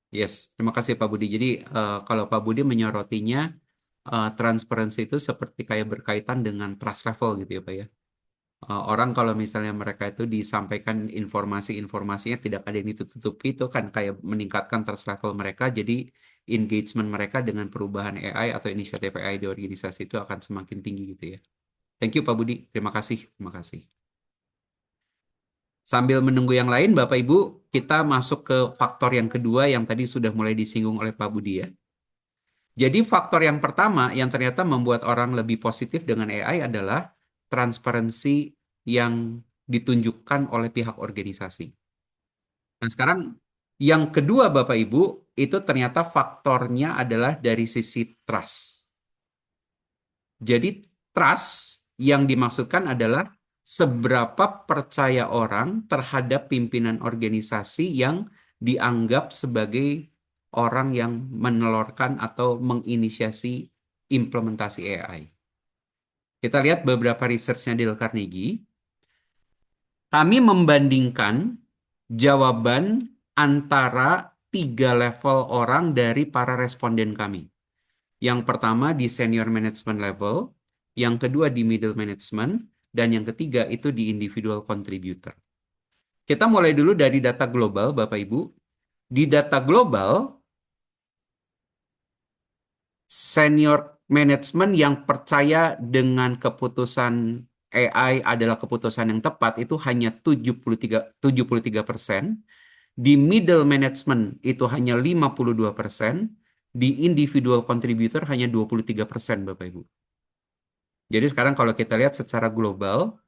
Yes, terima kasih Pak Budi. Jadi kalau Pak Budi menyorotinya transparansi itu seperti kayak berkaitan dengan trust level gitu ya Pak ya. Orang kalau misalnya mereka itu disampaikan informasi-informasinya tidak ada yang ditutupi, itu kan kayak meningkatkan trust level mereka, jadi engagement mereka dengan perubahan AI atau inisiatif AI di organisasi itu akan semakin tinggi gitu ya. Thank you Pak Budi, terima kasih, terima kasih. Sambil menunggu yang lain Bapak Ibu, kita masuk ke faktor yang kedua yang tadi sudah mulai disinggung oleh Pak Budi ya. Jadi faktor yang pertama yang ternyata membuat orang lebih positif dengan AI adalah transparansi yang ditunjukkan oleh pihak organisasi. Nah, sekarang yang kedua Bapak Ibu, itu ternyata faktornya adalah dari sisi trust. Jadi trust yang dimaksudkan adalah seberapa percaya orang terhadap pimpinan organisasi yang dianggap sebagai orang yang menelorkan atau menginisiasi implementasi AI. Kita lihat beberapa research-nya Dale Carnegie. Kami membandingkan jawaban antara 3 level orang dari para responden kami. Yang pertama di senior management level, yang kedua di middle management, dan yang ketiga itu di individual contributor. Kita mulai dulu dari data global, Bapak Ibu. Di data global, senior management yang percaya dengan keputusan AI adalah keputusan yang tepat itu hanya 73%. Di middle management itu hanya 52%. Di individual contributor hanya 23%, Bapak Ibu. Jadi sekarang kalau kita lihat secara global,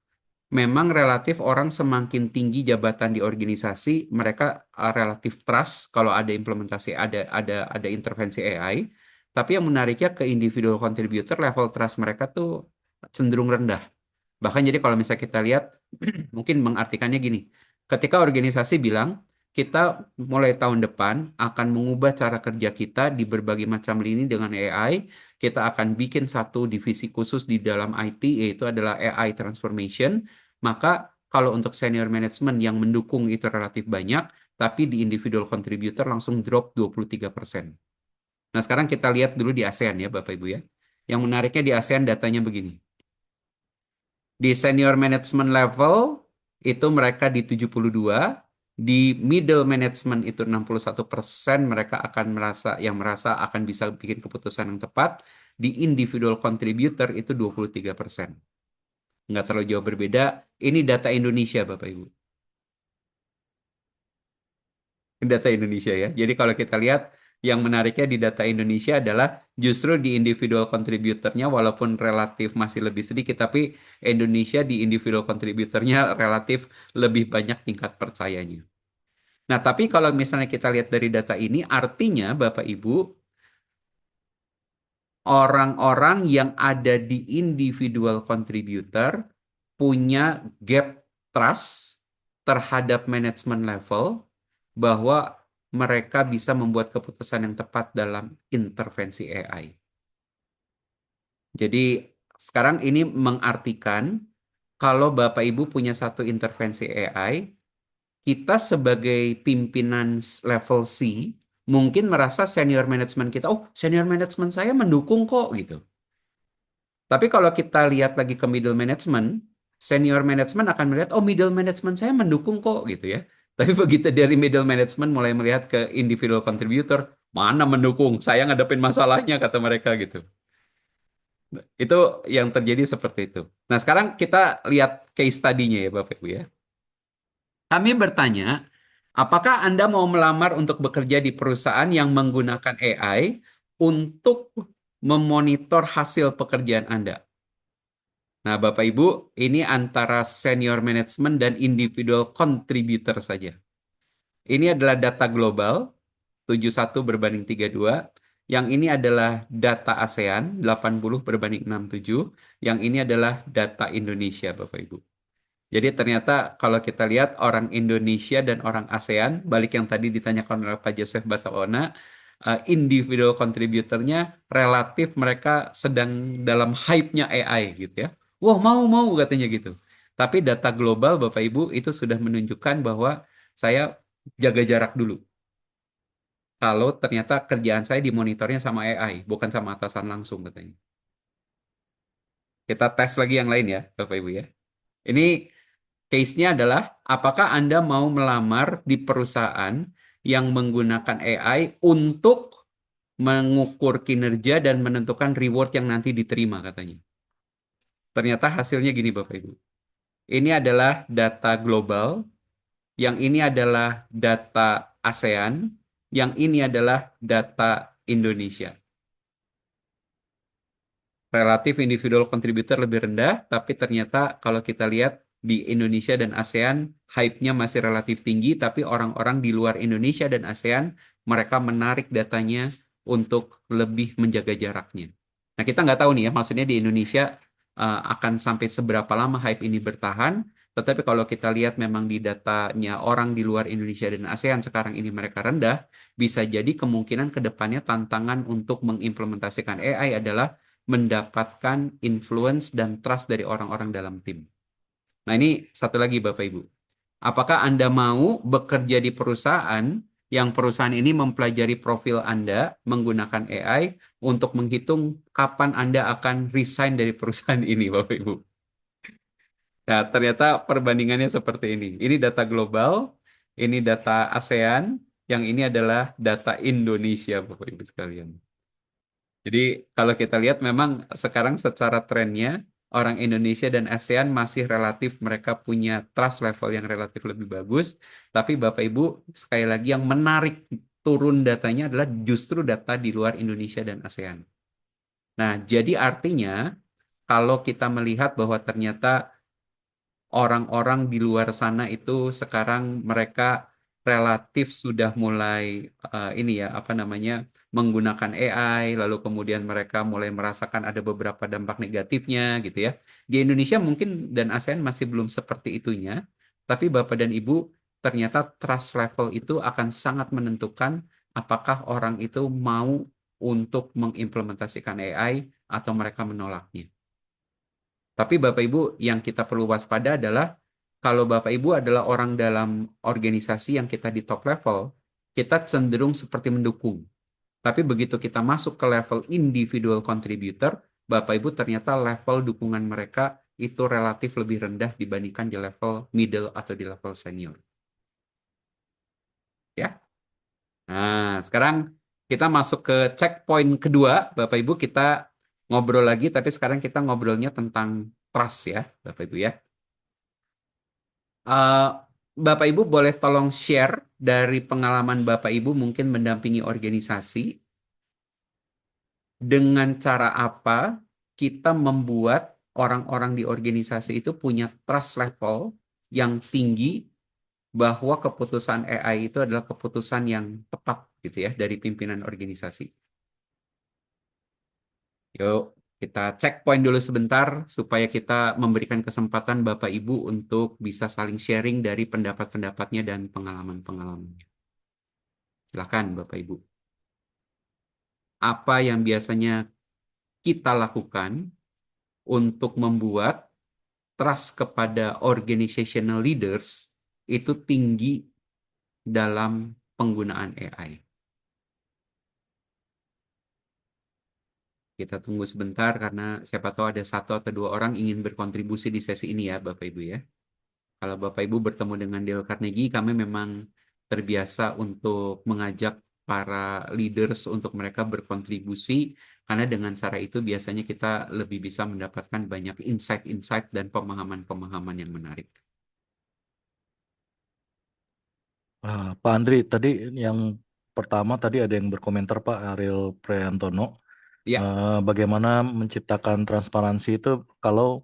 memang relatif orang semakin tinggi jabatan di organisasi, mereka relatif trust kalau ada implementasi, ada intervensi AI. Tapi yang menariknya ke individual contributor, level trust mereka tuh cenderung rendah. Bahkan jadi kalau misalnya kita lihat, mungkin mengartikannya gini, ketika organisasi bilang, kita mulai tahun depan akan mengubah cara kerja kita di berbagai macam lini dengan AI, kita akan bikin satu divisi khusus di dalam IT, yaitu adalah AI Transformation, maka kalau untuk senior management yang mendukung itu relatif banyak, tapi di individual contributor langsung drop 23%. Nah, sekarang kita lihat dulu di ASEAN ya, Bapak Ibu ya. Yang menariknya di ASEAN datanya begini. Di senior management level itu mereka di 72, di middle management itu 61% mereka akan merasa akan bisa bikin keputusan yang tepat. Di individual contributor itu 23%. Nggak terlalu jauh berbeda. Ini data Indonesia, Bapak Ibu. Data Indonesia ya. Jadi kalau kita lihat yang menariknya di data Indonesia adalah justru di individual contributornya walaupun relatif masih lebih sedikit, tapi Indonesia di individual contributornya relatif lebih banyak tingkat percayanya. Nah, tapi kalau misalnya kita lihat dari data ini, artinya Bapak Ibu, orang-orang yang ada di individual contributor punya gap trust terhadap management level bahwa mereka bisa membuat keputusan yang tepat dalam intervensi AI. Jadi sekarang ini mengartikan kalau Bapak Ibu punya satu intervensi AI, kita sebagai pimpinan level C mungkin merasa senior management kita, oh senior management saya mendukung kok gitu. Tapi kalau kita lihat lagi ke middle management, senior management akan melihat, oh middle management saya mendukung kok gitu ya. Tapi begitu dari middle management mulai melihat ke individual contributor, mana mendukung, saya ngadepin masalahnya kata mereka gitu. Itu yang terjadi seperti itu. Nah sekarang kita lihat case study-nya ya Bapak Ibu ya. Kami bertanya, apakah Anda mau melamar untuk bekerja di perusahaan yang menggunakan AI untuk memonitor hasil pekerjaan Anda? Nah, Bapak Ibu, ini antara senior management dan individual contributor saja. Ini adalah data global, 71 berbanding 32. Yang ini adalah data ASEAN, 80 berbanding 67. Yang ini adalah data Indonesia, Bapak Ibu. Jadi ternyata kalau kita lihat orang Indonesia dan orang ASEAN, balik yang tadi ditanyakan oleh Pak Joseph Bataona, individual contributornya relatif mereka sedang dalam hype-nya AI gitu ya. Wah mau katanya gitu. Tapi data global Bapak Ibu itu sudah menunjukkan bahwa saya jaga jarak dulu. Kalau ternyata kerjaan saya dimonitornya sama AI, bukan sama atasan langsung katanya. Kita tes lagi yang lain ya Bapak Ibu ya. Ini case-nya adalah, apakah Anda mau melamar di perusahaan yang menggunakan AI untuk mengukur kinerja dan menentukan reward yang nanti diterima katanya. Ternyata hasilnya gini Bapak Ibu. Ini adalah data global, yang ini adalah data ASEAN, yang ini adalah data Indonesia. Relatif individual contributor lebih rendah, tapi ternyata kalau kita lihat di Indonesia dan ASEAN, hype-nya masih relatif tinggi, tapi orang-orang di luar Indonesia dan ASEAN, mereka menarik datanya untuk lebih menjaga jaraknya. Nah, kita nggak tahu nih ya, maksudnya di Indonesia akan sampai seberapa lama hype ini bertahan, tetapi kalau kita lihat memang di datanya orang di luar Indonesia dan ASEAN sekarang ini mereka rendah, bisa jadi kemungkinan ke depannya tantangan untuk mengimplementasikan AI adalah mendapatkan influence dan trust dari orang-orang dalam tim. Nah ini satu lagi Bapak Ibu. Apakah Anda mau bekerja di perusahaan yang perusahaan ini mempelajari profil Anda menggunakan AI untuk menghitung kapan Anda akan resign dari perusahaan ini Bapak Ibu? Nah ternyata perbandingannya seperti ini. Ini data global, ini data ASEAN, yang ini adalah data Indonesia Bapak Ibu sekalian. Jadi kalau kita lihat memang sekarang secara trennya orang Indonesia dan ASEAN masih relatif mereka punya trust level yang relatif lebih bagus. Tapi Bapak Ibu sekali lagi yang menarik turun datanya adalah justru data di luar Indonesia dan ASEAN. Nah jadi artinya kalau kita melihat bahwa ternyata orang-orang di luar sana itu sekarang mereka relatif sudah mulai ini ya apa namanya menggunakan AI lalu kemudian mereka mulai merasakan ada beberapa dampak negatifnya gitu ya. Di Indonesia mungkin dan ASEAN masih belum seperti itunya, tapi Bapak dan Ibu ternyata trust level itu akan sangat menentukan apakah orang itu mau untuk mengimplementasikan AI atau mereka menolaknya. Tapi Bapak Ibu yang kita perlu waspada adalah kalau Bapak Ibu adalah orang dalam organisasi yang kita di top level, kita cenderung seperti mendukung. Tapi begitu kita masuk ke level individual contributor, Bapak Ibu ternyata level dukungan mereka itu relatif lebih rendah dibandingkan di level middle atau di level senior. Ya. Nah, sekarang kita masuk ke checkpoint kedua, Bapak Ibu, kita ngobrol lagi, tapi sekarang kita ngobrolnya tentang trust ya, Bapak Ibu ya. Eh, Bapak Ibu boleh tolong share dari pengalaman Bapak Ibu mungkin mendampingi organisasi, dengan cara apa kita membuat orang-orang di organisasi itu punya trust level yang tinggi bahwa keputusan AI itu adalah keputusan yang tepat gitu ya dari pimpinan organisasi. Yuk, kita checkpoint dulu sebentar supaya kita memberikan kesempatan Bapak Ibu untuk bisa saling sharing dari pendapat-pendapatnya dan pengalaman-pengalamannya. Silakan Bapak Ibu. Apa yang biasanya kita lakukan untuk membuat trust kepada organizational leaders itu tinggi dalam penggunaan AI? Kita tunggu sebentar karena siapa tahu ada satu atau dua orang ingin berkontribusi di sesi ini ya Bapak Ibu ya. Kalau Bapak Ibu bertemu dengan Dale Carnegie, kami memang terbiasa untuk mengajak para leaders untuk mereka berkontribusi karena dengan cara itu biasanya kita lebih bisa mendapatkan banyak insight-insight dan pemahaman-pemahaman yang menarik. Pak Andri, tadi yang pertama tadi ada yang berkomentar Pak Ariel Priantono, Ya, bagaimana menciptakan transparansi itu kalau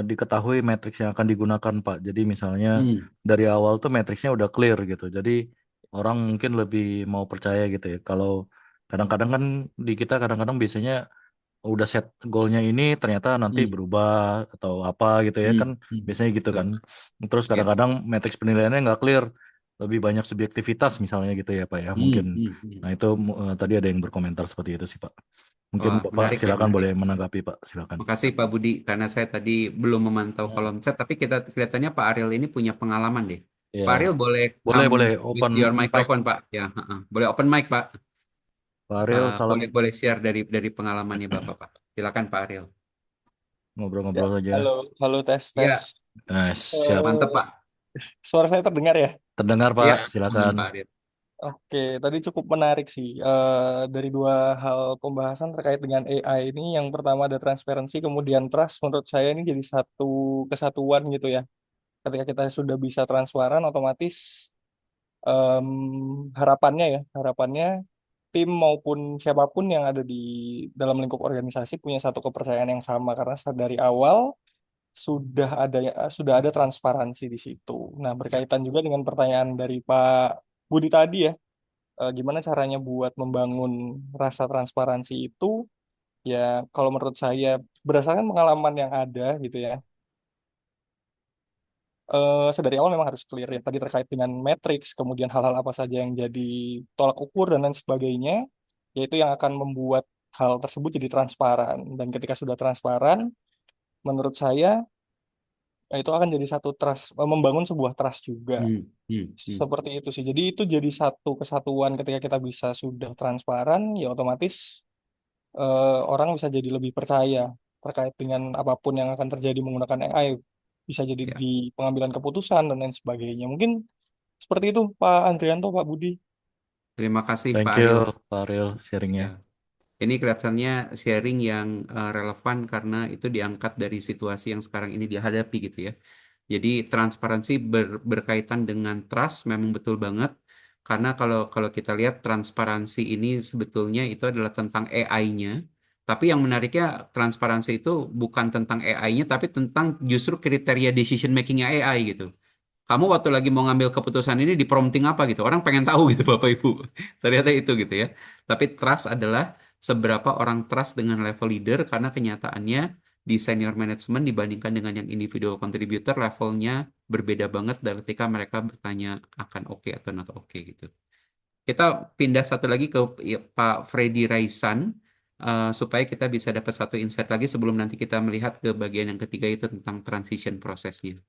diketahui matriks yang akan digunakan Pak. Jadi misalnya dari awal tuh matriksnya udah clear gitu. Jadi orang mungkin lebih mau percaya gitu ya. Kalau kadang-kadang kan di kita kadang-kadang biasanya udah set goalnya ini ternyata nanti berubah atau apa gitu ya kan biasanya gitu betul. kan. Terus Ya. kadang-kadang matriks penilaiannya nggak clear, lebih banyak subjektivitas misalnya gitu ya Pak ya mungkin. Nah itu tadi ada yang berkomentar seperti itu sih Pak. Mungkin Wah, Bapak menarik ya, silakan menarik. boleh menanggapi Pak, silakan. Makasih Pak Budi, karena saya tadi belum memantau kolom chat, tapi kelihatannya Pak Ariel ini punya pengalaman deh. Ya, Pak Ariel boleh boleh come boleh with open your mic microphone Pak. Ya, boleh open mic Pak. Pak Ariel, salam Boleh share dari pengalamannya Bapak Pak. Silakan Pak Ariel. Ya, ngobrol-ngobrol saja. halo, halo tes tes. Ya, Siap. mantep Eh, Pak. suara saya terdengar ya? Terdengar Pak, Ya, aman silakan. Pak Ariel. Oke, tadi cukup menarik sih. Dari dua hal pembahasan terkait dengan AI ini, yang pertama ada transparansi, kemudian trust. Menurut saya ini jadi satu kesatuan gitu ya. Ketika kita sudah bisa transparan, otomatis em, harapannya tim maupun siapapun yang ada di dalam lingkup organisasi punya satu kepercayaan yang sama karena dari awal sudah ada transparansi di situ. Nah, Ya, berkaitan juga dengan pertanyaan dari Pak Budi tadi ya, gimana caranya buat membangun rasa transparansi itu? Ya, kalau menurut saya berdasarkan pengalaman yang ada gitu ya, sedari awal memang harus clear ya. Tadi terkait dengan matriks, kemudian hal-hal apa saja yang jadi tolak ukur dan lain sebagainya, yaitu yang akan membuat hal tersebut jadi transparan. Dan ketika sudah transparan, menurut saya itu akan jadi satu trust, membangun sebuah trust juga. hmm, hmm, hmm. Seperti itu sih. Jadi itu jadi satu kesatuan ketika kita bisa sudah transparan, ya otomatis orang bisa jadi lebih percaya terkait dengan apapun yang akan terjadi menggunakan AI. Bisa jadi Ya, di pengambilan keputusan dan lain sebagainya. Mungkin seperti itu Pak Andrianto, Pak Budi. terima kasih Thank Pak you Ariel. Pak Ariel sharingnya. Ya. Ini kelihatannya sharing yang relevan karena itu diangkat dari situasi yang sekarang ini dihadapi gitu ya. Jadi transparansi berkaitan dengan trust memang betul banget karena kalau kita lihat transparansi ini sebetulnya itu adalah tentang AI-nya. Tapi yang menariknya transparansi itu bukan tentang AI-nya tapi tentang justru kriteria decision making-nya AI gitu. Kamu waktu lagi mau ngambil keputusan ini di prompting apa gitu. Orang pengen tahu gitu Bapak Ibu. Ternyata itu gitu ya. Tapi trust adalah seberapa orang trust dengan level leader karena kenyataannya di senior management dibandingkan dengan yang individual contributor levelnya berbeda banget dan ketika mereka bertanya akan oke atau not oke gitu. Kita pindah satu lagi ke ya, Pak Freddy Raisan supaya kita bisa dapat satu insight lagi sebelum nanti kita melihat ke bagian yang ketiga itu tentang transition prosesnya.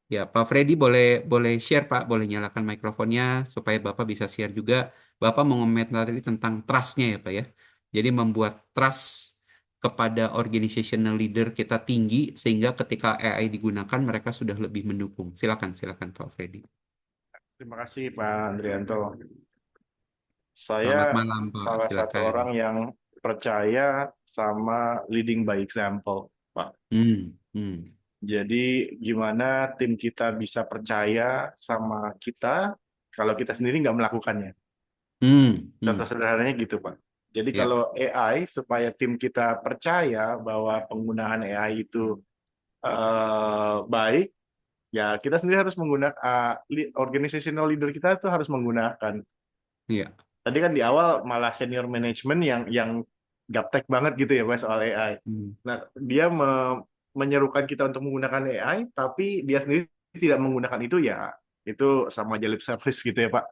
Ya, Pak Freddy boleh boleh share Pak, boleh nyalakan mikrofonnya supaya Bapak bisa share juga Bapak mau tadi tentang trust-nya ya Pak ya. Jadi membuat trust kepada organizational leader kita tinggi sehingga ketika AI digunakan mereka sudah lebih mendukung. Silakan Pak Freddy. Terima kasih Pak Andrianto. Selamat Saya malam Pak, salah satu silakan. orang yang percaya sama leading by example, Pak. Hmm. Jadi gimana tim kita bisa percaya sama kita kalau kita sendiri nggak melakukannya. Contoh sederhananya gitu, Pak. Jadi Ya. kalau AI, supaya tim kita percaya bahwa penggunaan AI itu baik, ya kita sendiri harus menggunakan, organizational leader kita itu harus menggunakan. Iya. Tadi kan di awal malah senior management yang gaptek banget gitu ya Pak soal AI. Nah, dia menyerukan kita untuk menggunakan AI, tapi dia sendiri tidak menggunakan itu, ya itu sama aja lip service gitu ya Pak.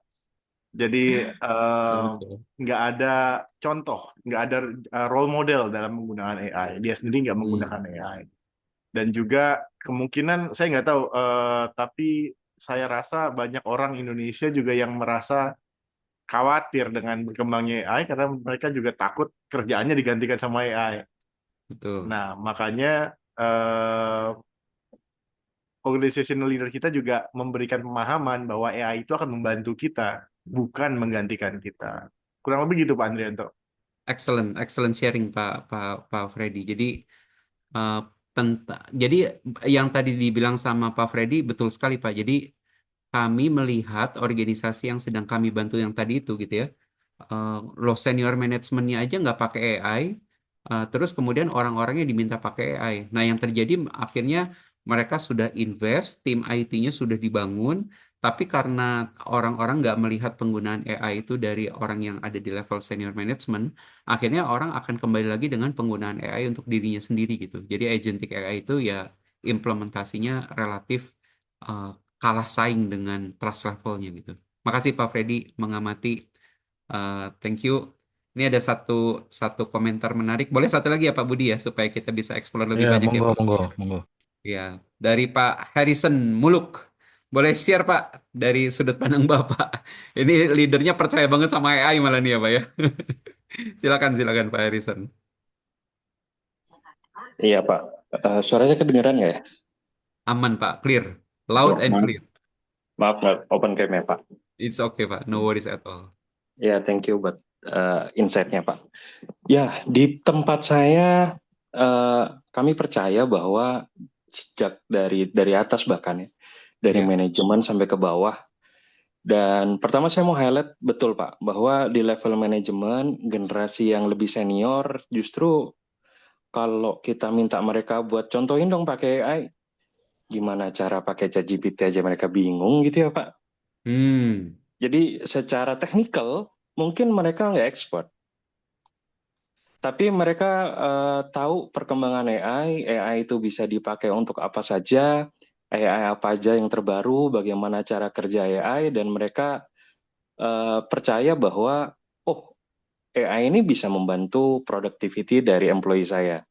Jadi Betul. nggak ada contoh, nggak ada role model dalam menggunakan AI. Dia sendiri nggak menggunakan AI. Dan juga kemungkinan saya nggak tahu, tapi saya rasa banyak orang Indonesia juga yang merasa khawatir dengan berkembangnya AI karena mereka juga takut kerjaannya digantikan sama AI. Betul. Nah, makanya organizational leader kita juga memberikan pemahaman bahwa AI itu akan membantu kita, bukan menggantikan kita. Kurang lebih gitu Pak Andrianto. Excellent sharing Pak Freddy. Jadi jadi yang tadi dibilang sama Pak Freddy betul sekali Pak. Jadi kami melihat organisasi yang sedang kami bantu yang tadi itu gitu ya, low senior managementnya aja nggak pakai AI, terus kemudian orang-orangnya diminta pakai AI. Nah yang terjadi akhirnya mereka sudah invest, tim IT-nya sudah dibangun, tapi karena orang-orang nggak melihat penggunaan AI itu dari orang yang ada di level senior management, akhirnya orang akan kembali lagi dengan penggunaan AI untuk dirinya sendiri gitu. Jadi agentic AI itu ya implementasinya relatif uh, kalah saing dengan trust levelnya gitu. Makasih Pak Freddy mengamati. Thank you. Ini ada satu komentar menarik. Boleh satu lagi ya Pak Budi ya supaya kita bisa explore lebih Ya, banyak ya Pak. monggo. Ya, dari Pak Harrison Muluk. Boleh share Pak dari sudut pandang Bapak. Ini leadernya percaya banget sama AI malah nih ya Pak ya. Silakan Pak Harrison. Iya Pak, suaranya kedengeran nggak ya? Aman Pak, clear, loud and clear. Maaf nggak open cam ya Pak. It's okay Pak, no worries at all. Ya, thank you buat insight-nya Pak. Ya, di tempat saya kami percaya bahwa sejak dari atas bahkan ya, dari manajemen sampai ke bawah. Dan pertama saya mau highlight betul Pak, bahwa di level manajemen generasi yang lebih senior justru kalau kita minta mereka buat contohin dong pakai AI, gimana cara pakai ChatGPT aja mereka bingung gitu ya Pak. Jadi secara teknikal mungkin mereka nggak expert, tapi mereka tahu perkembangan AI itu bisa dipakai untuk apa saja, AI apa aja yang terbaru, bagaimana cara kerja AI, dan mereka percaya bahwa AI ini bisa membantu productivity dari employee saya.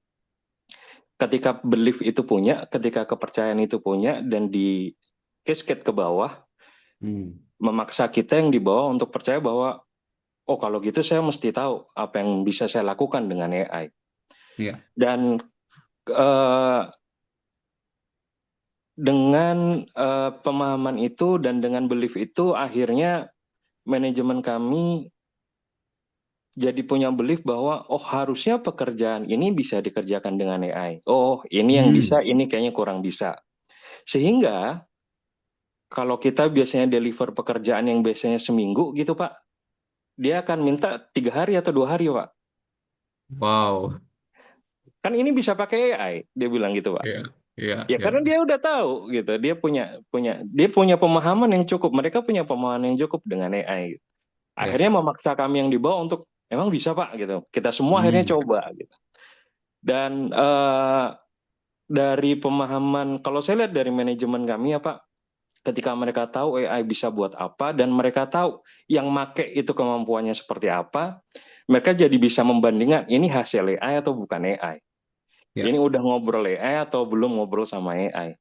Ketika belief itu punya, ketika kepercayaan itu punya, dan di cascade ke bawah, memaksa kita yang di bawah untuk percaya bahwa kalau gitu saya mesti tahu apa yang bisa saya lakukan dengan AI. Dan dengan pemahaman itu dan dengan belief itu, akhirnya manajemen kami jadi punya belief bahwa harusnya pekerjaan ini bisa dikerjakan dengan AI. Ini yang bisa, ini kayaknya kurang bisa. Sehingga kalau kita biasanya deliver pekerjaan yang biasanya seminggu gitu Pak, dia akan minta 3 hari atau 2 hari Pak. Wow. Kan ini bisa pakai AI, dia bilang gitu Pak. Iya. Karena dia udah tahu gitu, dia punya pemahaman yang cukup, mereka punya pemahaman yang cukup dengan AI. Akhirnya memaksa kami yang di bawah untuk emang bisa Pak gitu. Kita semua akhirnya coba gitu. Dan dari pemahaman, kalau saya lihat dari manajemen kami ya Pak, ketika mereka tahu AI bisa buat apa dan mereka tahu yang make itu kemampuannya seperti apa, mereka jadi bisa membandingkan ini hasil AI atau bukan AI. Ini udah ngobrol AI atau belum ngobrol sama AI.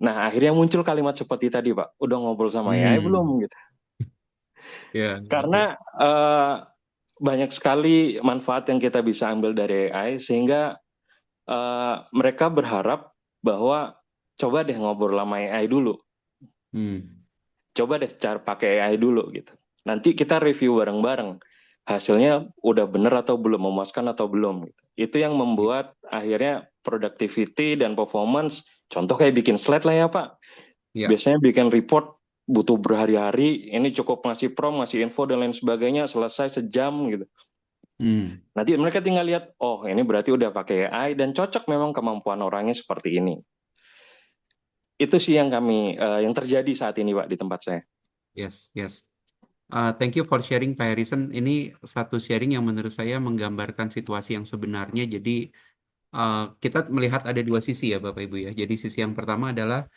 Nah, akhirnya muncul kalimat seperti tadi Pak, udah ngobrol sama AI belum gitu. Ya, oke. Karena banyak sekali manfaat yang kita bisa ambil dari AI, sehingga mereka berharap bahwa coba deh ngobrol sama AI dulu. Coba deh cara pakai AI dulu gitu. Nanti kita review bareng-bareng. Hasilnya udah bener atau belum, memuaskan atau belum. Gitu. Itu yang membuat akhirnya productivity dan performance, contoh kayak bikin slide lah ya Pak. Ya, Biasanya bikin report butuh berhari-hari, ini cukup ngasih prompt, ngasih info dan lain sebagainya, selesai sejam gitu. Nanti mereka tinggal lihat, oh ini berarti udah pakai AI dan cocok memang kemampuan orangnya seperti ini. Itu sih yang yang terjadi saat ini Pak di tempat saya. yes, yes. Thank you for sharing, Pak Harrison. Ini satu sharing yang menurut saya menggambarkan situasi yang sebenarnya. Jadi kita melihat ada dua sisi ya, Bapak Ibu ya. Jadi sisi yang pertama adalah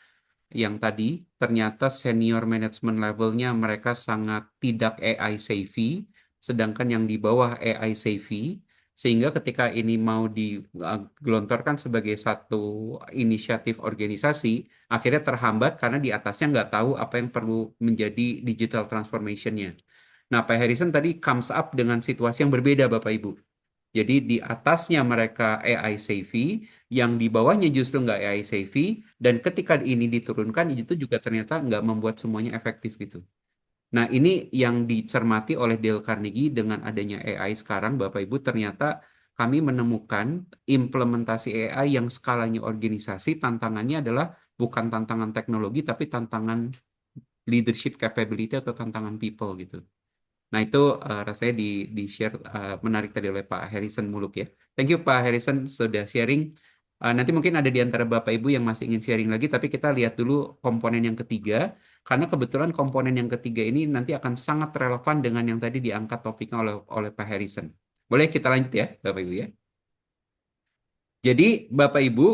yang tadi ternyata senior management levelnya mereka sangat tidak AI savvy, sedangkan yang di bawah AI savvy, sehingga ketika ini mau digelontorkan sebagai satu inisiatif organisasi, akhirnya terhambat karena di atasnya nggak tahu apa yang perlu menjadi digital transformation-nya. Nah, Pak Harrison tadi comes up dengan situasi yang berbeda, Bapak Ibu. Jadi di atasnya mereka AI savvy, yang di bawahnya justru nggak AI savvy, dan ketika ini diturunkan itu juga ternyata nggak membuat semuanya efektif gitu. Nah ini yang dicermati oleh Dale Carnegie dengan adanya AI sekarang, Bapak Ibu, ternyata kami menemukan implementasi AI yang skalanya organisasi, tantangannya adalah bukan tantangan teknologi, tapi tantangan leadership capability atau tantangan people gitu. Nah, itu rasanya di-share menarik tadi oleh Pak Harrison Muluk ya. Thank you Pak Harrison sudah sharing. Nanti mungkin ada di antara Bapak Ibu yang masih ingin sharing lagi, tapi kita lihat dulu komponen yang ketiga, karena kebetulan komponen yang ketiga ini nanti akan sangat relevan dengan yang tadi diangkat topiknya oleh Pak Harrison. Boleh kita lanjut ya, Bapak Ibu ya. Jadi, Bapak Ibu,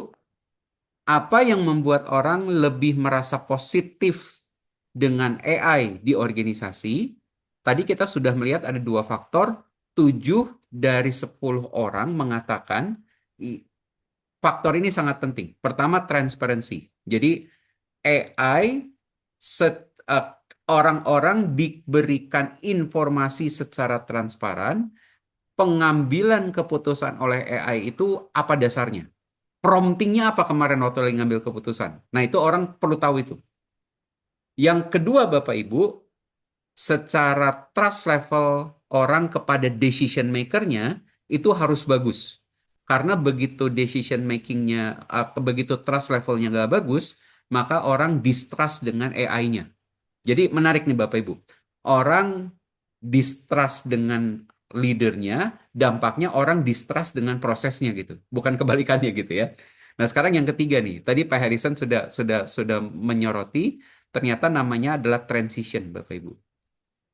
apa yang membuat orang lebih merasa positif dengan AI di organisasi? Tadi kita sudah melihat ada dua faktor, 7 dari 10 orang mengatakan faktor ini sangat penting. Pertama, transparansi. Jadi AI, orang-orang diberikan informasi secara transparan, pengambilan keputusan oleh AI itu apa dasarnya? Promptingnya apa kemarin waktu lagi ngambil keputusan? Nah, itu orang perlu tahu itu. Yang kedua, Bapak Ibu, secara trust level orang kepada decision maker-nya itu harus bagus. Karena begitu decision making-nya, begitu trust level-nya nggak bagus, maka orang distrust dengan AI-nya. Jadi menarik nih Bapak Ibu. Orang distrust dengan leadernya, dampaknya orang distrust dengan prosesnya gitu. Bukan kebalikannya gitu ya. Nah, sekarang yang ketiga nih. Tadi Pak Harrison sudah menyoroti, ternyata namanya adalah transition Bapak Ibu.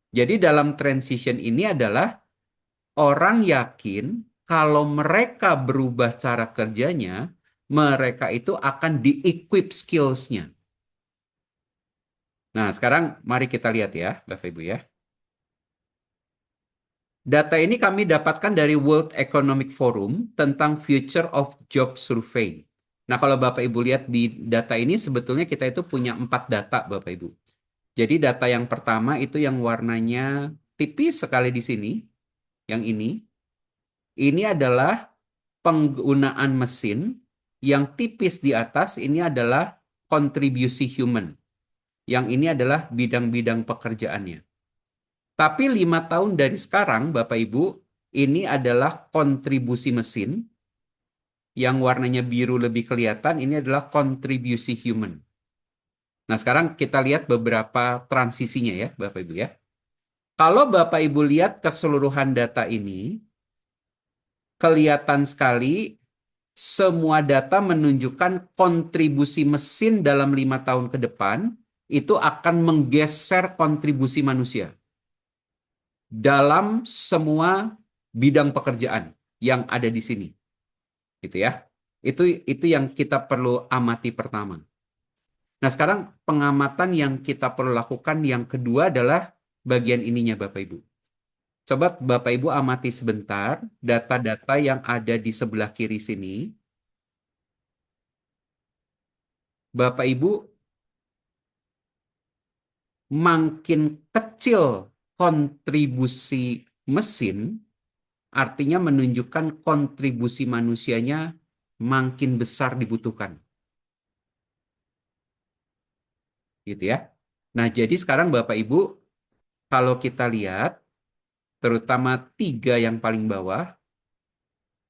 Jadi dalam transition ini adalah orang yakin kalau mereka berubah cara kerjanya, mereka itu akan di-equip skills-nya. Nah, sekarang mari kita lihat ya, Bapak Ibu ya. Data ini kami dapatkan dari World Economic Forum tentang Future of Job Survey. Nah, kalau Bapak Ibu lihat di data ini, sebetulnya kita itu punya 4 data, Bapak Ibu. Jadi data yang pertama itu yang warnanya tipis sekali di sini, yang ini. Ini adalah penggunaan mesin, yang tipis di atas ini adalah kontribusi human. Yang ini adalah bidang-bidang pekerjaannya. Tapi 5 tahun dari sekarang, Bapak Ibu, ini adalah kontribusi mesin. Yang warnanya biru lebih kelihatan, ini adalah kontribusi human. Nah, sekarang kita lihat beberapa transisinya ya, Bapak Ibu ya. Kalau Bapak Ibu lihat keseluruhan data ini, kelihatan sekali semua data menunjukkan kontribusi mesin dalam 5 tahun ke depan itu akan menggeser kontribusi manusia dalam semua bidang pekerjaan yang ada di sini. Gitu ya. Itu yang kita perlu amati pertama. Nah, sekarang pengamatan yang kita perlu lakukan yang kedua adalah bagian ininya Bapak Ibu. Coba Bapak Ibu amati sebentar data-data yang ada di sebelah kiri sini. Bapak Ibu, makin kecil kontribusi mesin artinya menunjukkan kontribusi manusianya makin besar dibutuhkan. Gitu ya. Nah, jadi sekarang Bapak Ibu, kalau kita lihat, terutama 3 yang paling bawah,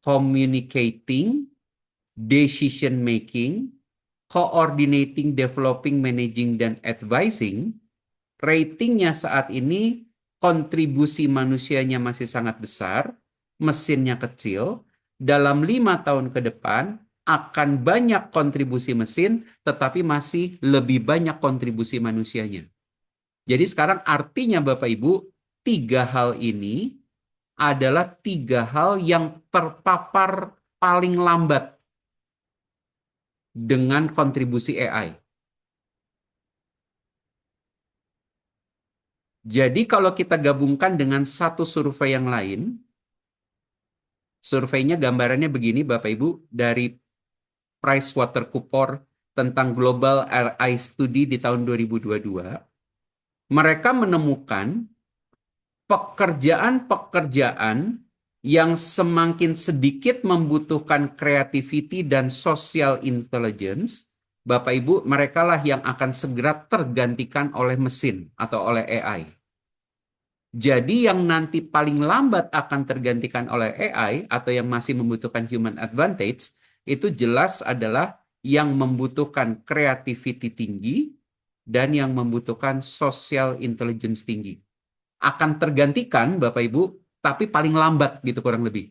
communicating, decision making, coordinating, developing, managing, dan advising, ratingnya saat ini kontribusi manusianya masih sangat besar, mesinnya kecil, dalam 5 tahun ke depan akan banyak kontribusi mesin, tetapi masih lebih banyak kontribusi manusianya. Jadi sekarang artinya Bapak Ibu, 3 hal ini adalah 3 hal yang terpapar paling lambat dengan kontribusi AI. Jadi kalau kita gabungkan dengan satu survei yang lain, surveinya gambarannya begini Bapak Ibu, dari PricewaterhouseCoopers tentang Global AI Study di tahun 2022, mereka menemukan pekerjaan-pekerjaan yang semakin sedikit membutuhkan creativity dan social intelligence, Bapak Ibu, merekalah yang akan segera tergantikan oleh mesin atau oleh AI. Jadi yang nanti paling lambat akan tergantikan oleh AI atau yang masih membutuhkan human advantage, itu jelas adalah yang membutuhkan creativity tinggi dan yang membutuhkan social intelligence tinggi. Akan tergantikan Bapak Ibu, tapi paling lambat gitu kurang lebih.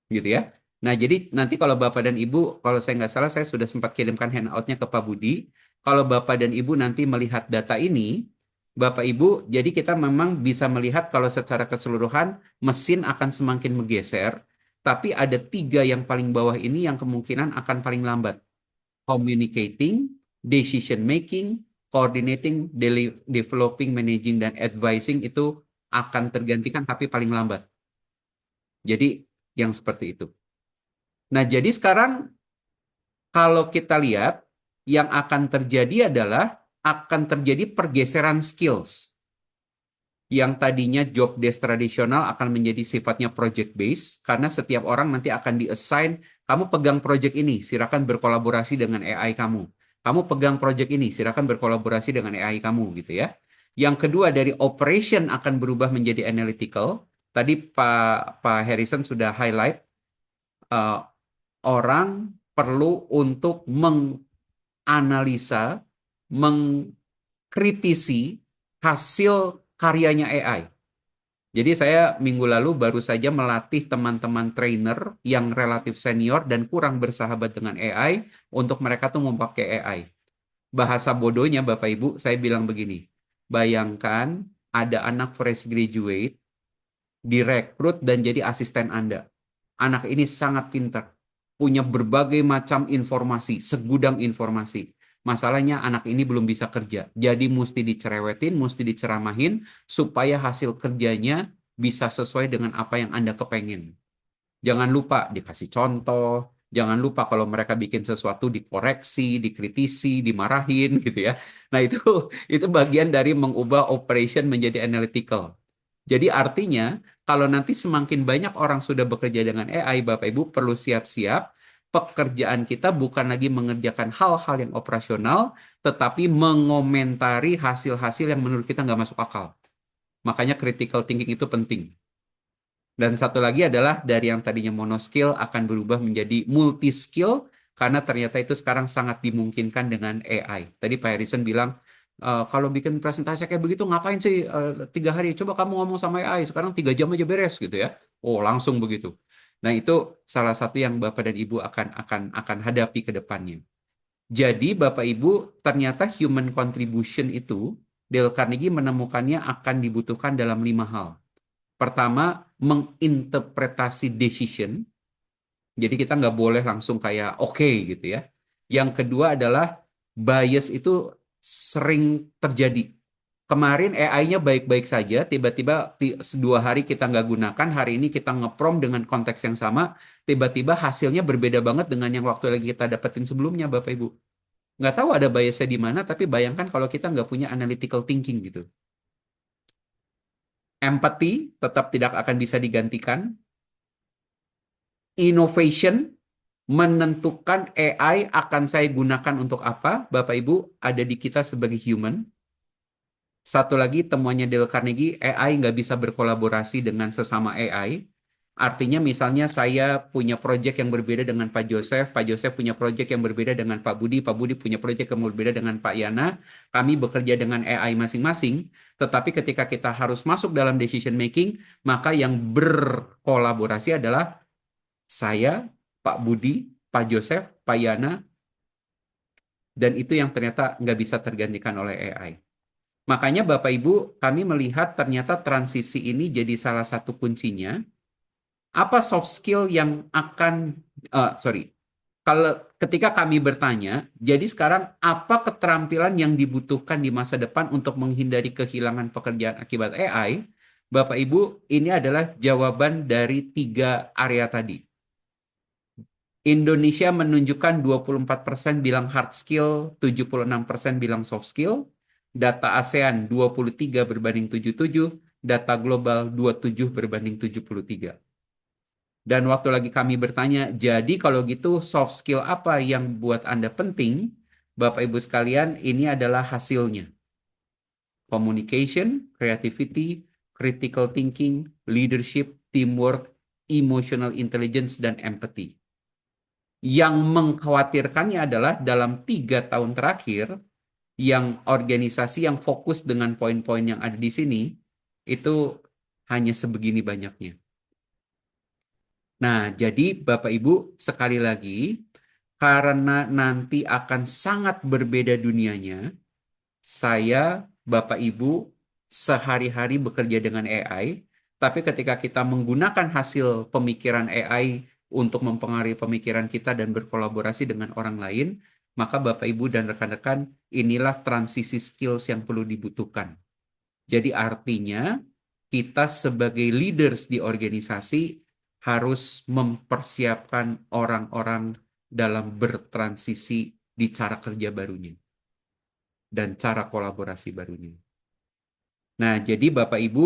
Gitu ya. Nah, jadi nanti kalau Bapak dan Ibu, kalau saya nggak salah, saya sudah sempat kirimkan handout-nya ke Pak Budi. Kalau Bapak dan Ibu nanti melihat data ini, Bapak Ibu, jadi kita memang bisa melihat kalau secara keseluruhan mesin akan semakin menggeser, tapi ada 3 yang paling bawah ini yang kemungkinan akan paling lambat. Communicating, decision making, coordinating, developing, managing, dan advising itu akan tergantikan tapi paling lambat. Jadi yang seperti itu. Nah, jadi sekarang kalau kita lihat yang akan terjadi adalah akan terjadi pergeseran skills. Yang tadinya job desk tradisional akan menjadi sifatnya project based karena setiap orang nanti akan di-assign, kamu pegang project ini, silakan berkolaborasi dengan AI kamu. Kamu pegang project ini, silakan berkolaborasi dengan AI kamu gitu ya. Yang kedua dari operation akan berubah menjadi analytical. Tadi Pak Harrison sudah highlight orang perlu untuk menganalisa, mengkritisi hasil karyanya AI. Jadi saya minggu lalu baru saja melatih teman-teman trainer yang relatif senior dan kurang bersahabat dengan AI untuk mereka tuh memakai AI. Bahasa bodohnya Bapak Ibu, saya bilang begini, bayangkan ada anak fresh graduate direkrut dan jadi asisten Anda. Anak ini sangat pintar, punya berbagai macam informasi, segudang informasi. Masalahnya anak ini belum bisa kerja, jadi mesti dicerewetin, mesti diceramahin, supaya hasil kerjanya bisa sesuai dengan apa yang Anda kepengen. Jangan lupa dikasih contoh, jangan lupa kalau mereka bikin sesuatu dikoreksi, dikritisi, dimarahin gitu ya. Nah itu bagian dari mengubah operation menjadi analytical. Jadi artinya kalau nanti semakin banyak orang sudah bekerja dengan AI, Bapak Ibu perlu siap-siap pekerjaan kita bukan lagi mengerjakan hal-hal yang operasional, tetapi mengomentari hasil-hasil yang menurut kita nggak masuk akal. Makanya critical thinking itu penting. Dan satu lagi adalah dari yang tadinya monoskill akan berubah menjadi multi skill karena ternyata itu sekarang sangat dimungkinkan dengan AI. Tadi Pak Harrison bilang, kalau bikin presentasi kayak begitu ngapain sih 3 hari? Coba kamu ngomong sama AI, sekarang 3 jam aja beres gitu ya. Oh langsung begitu. Nah itu salah satu yang Bapak dan Ibu akan hadapi ke depannya. Jadi Bapak Ibu ternyata human contribution itu Dale Carnegie menemukannya akan dibutuhkan dalam 5 hal. Pertama, menginterpretasi decision. Jadi kita nggak boleh langsung kayak oke gitu ya. Yang kedua adalah bias itu sering terjadi. Kemarin AI-nya baik-baik saja, tiba-tiba 2 hari kita nggak gunakan, hari ini kita nge-prompt dengan konteks yang sama, tiba-tiba hasilnya berbeda banget dengan yang waktu lagi kita dapetin sebelumnya, Bapak Ibu. Nggak tahu ada biasnya di mana, tapi bayangkan kalau kita nggak punya analytical thinking gitu. Empathy tetap tidak akan bisa digantikan. Innovation menentukan AI akan saya gunakan untuk apa, Bapak Ibu, ada di kita sebagai human. Satu lagi temuannya Dale Carnegie, AI nggak bisa berkolaborasi dengan sesama AI. Artinya misalnya saya punya proyek yang berbeda dengan Pak Joseph punya proyek yang berbeda dengan Pak Budi punya proyek yang berbeda dengan Pak Yana, kami bekerja dengan AI masing-masing, tetapi ketika kita harus masuk dalam decision making, maka yang berkolaborasi adalah saya, Pak Budi, Pak Joseph, Pak Yana, dan itu yang ternyata nggak bisa tergantikan oleh AI. Makanya Bapak Ibu, kami melihat ternyata transisi ini jadi salah satu kuncinya. Apa soft skill yang akan, kalau ketika kami bertanya, jadi sekarang apa keterampilan yang dibutuhkan di masa depan untuk menghindari kehilangan pekerjaan akibat AI? Bapak Ibu, ini adalah jawaban dari 3 area tadi. Indonesia menunjukkan 24% bilang hard skill, 76% bilang soft skill. Data ASEAN 23 berbanding 77, data global 27 berbanding 73. Dan waktu lagi kami bertanya, jadi kalau gitu soft skill apa yang buat Anda penting? Bapak Ibu sekalian, ini adalah hasilnya. Communication, creativity, critical thinking, leadership, teamwork, emotional intelligence, dan empathy. Yang mengkhawatirkannya adalah dalam 3 tahun terakhir, yang organisasi yang fokus dengan poin-poin yang ada di sini, itu hanya sebegini banyaknya. Nah, jadi Bapak Ibu, sekali lagi, karena nanti akan sangat berbeda dunianya, saya, Bapak Ibu, sehari-hari bekerja dengan AI, tapi ketika kita menggunakan hasil pemikiran AI untuk mempengaruhi pemikiran kita dan berkolaborasi dengan orang lain, maka Bapak Ibu dan rekan-rekan, inilah transisi skills yang perlu dibutuhkan. Jadi artinya, kita sebagai leaders di organisasi harus mempersiapkan orang-orang dalam bertransisi di cara kerja barunya dan cara kolaborasi barunya. Nah, jadi Bapak Ibu,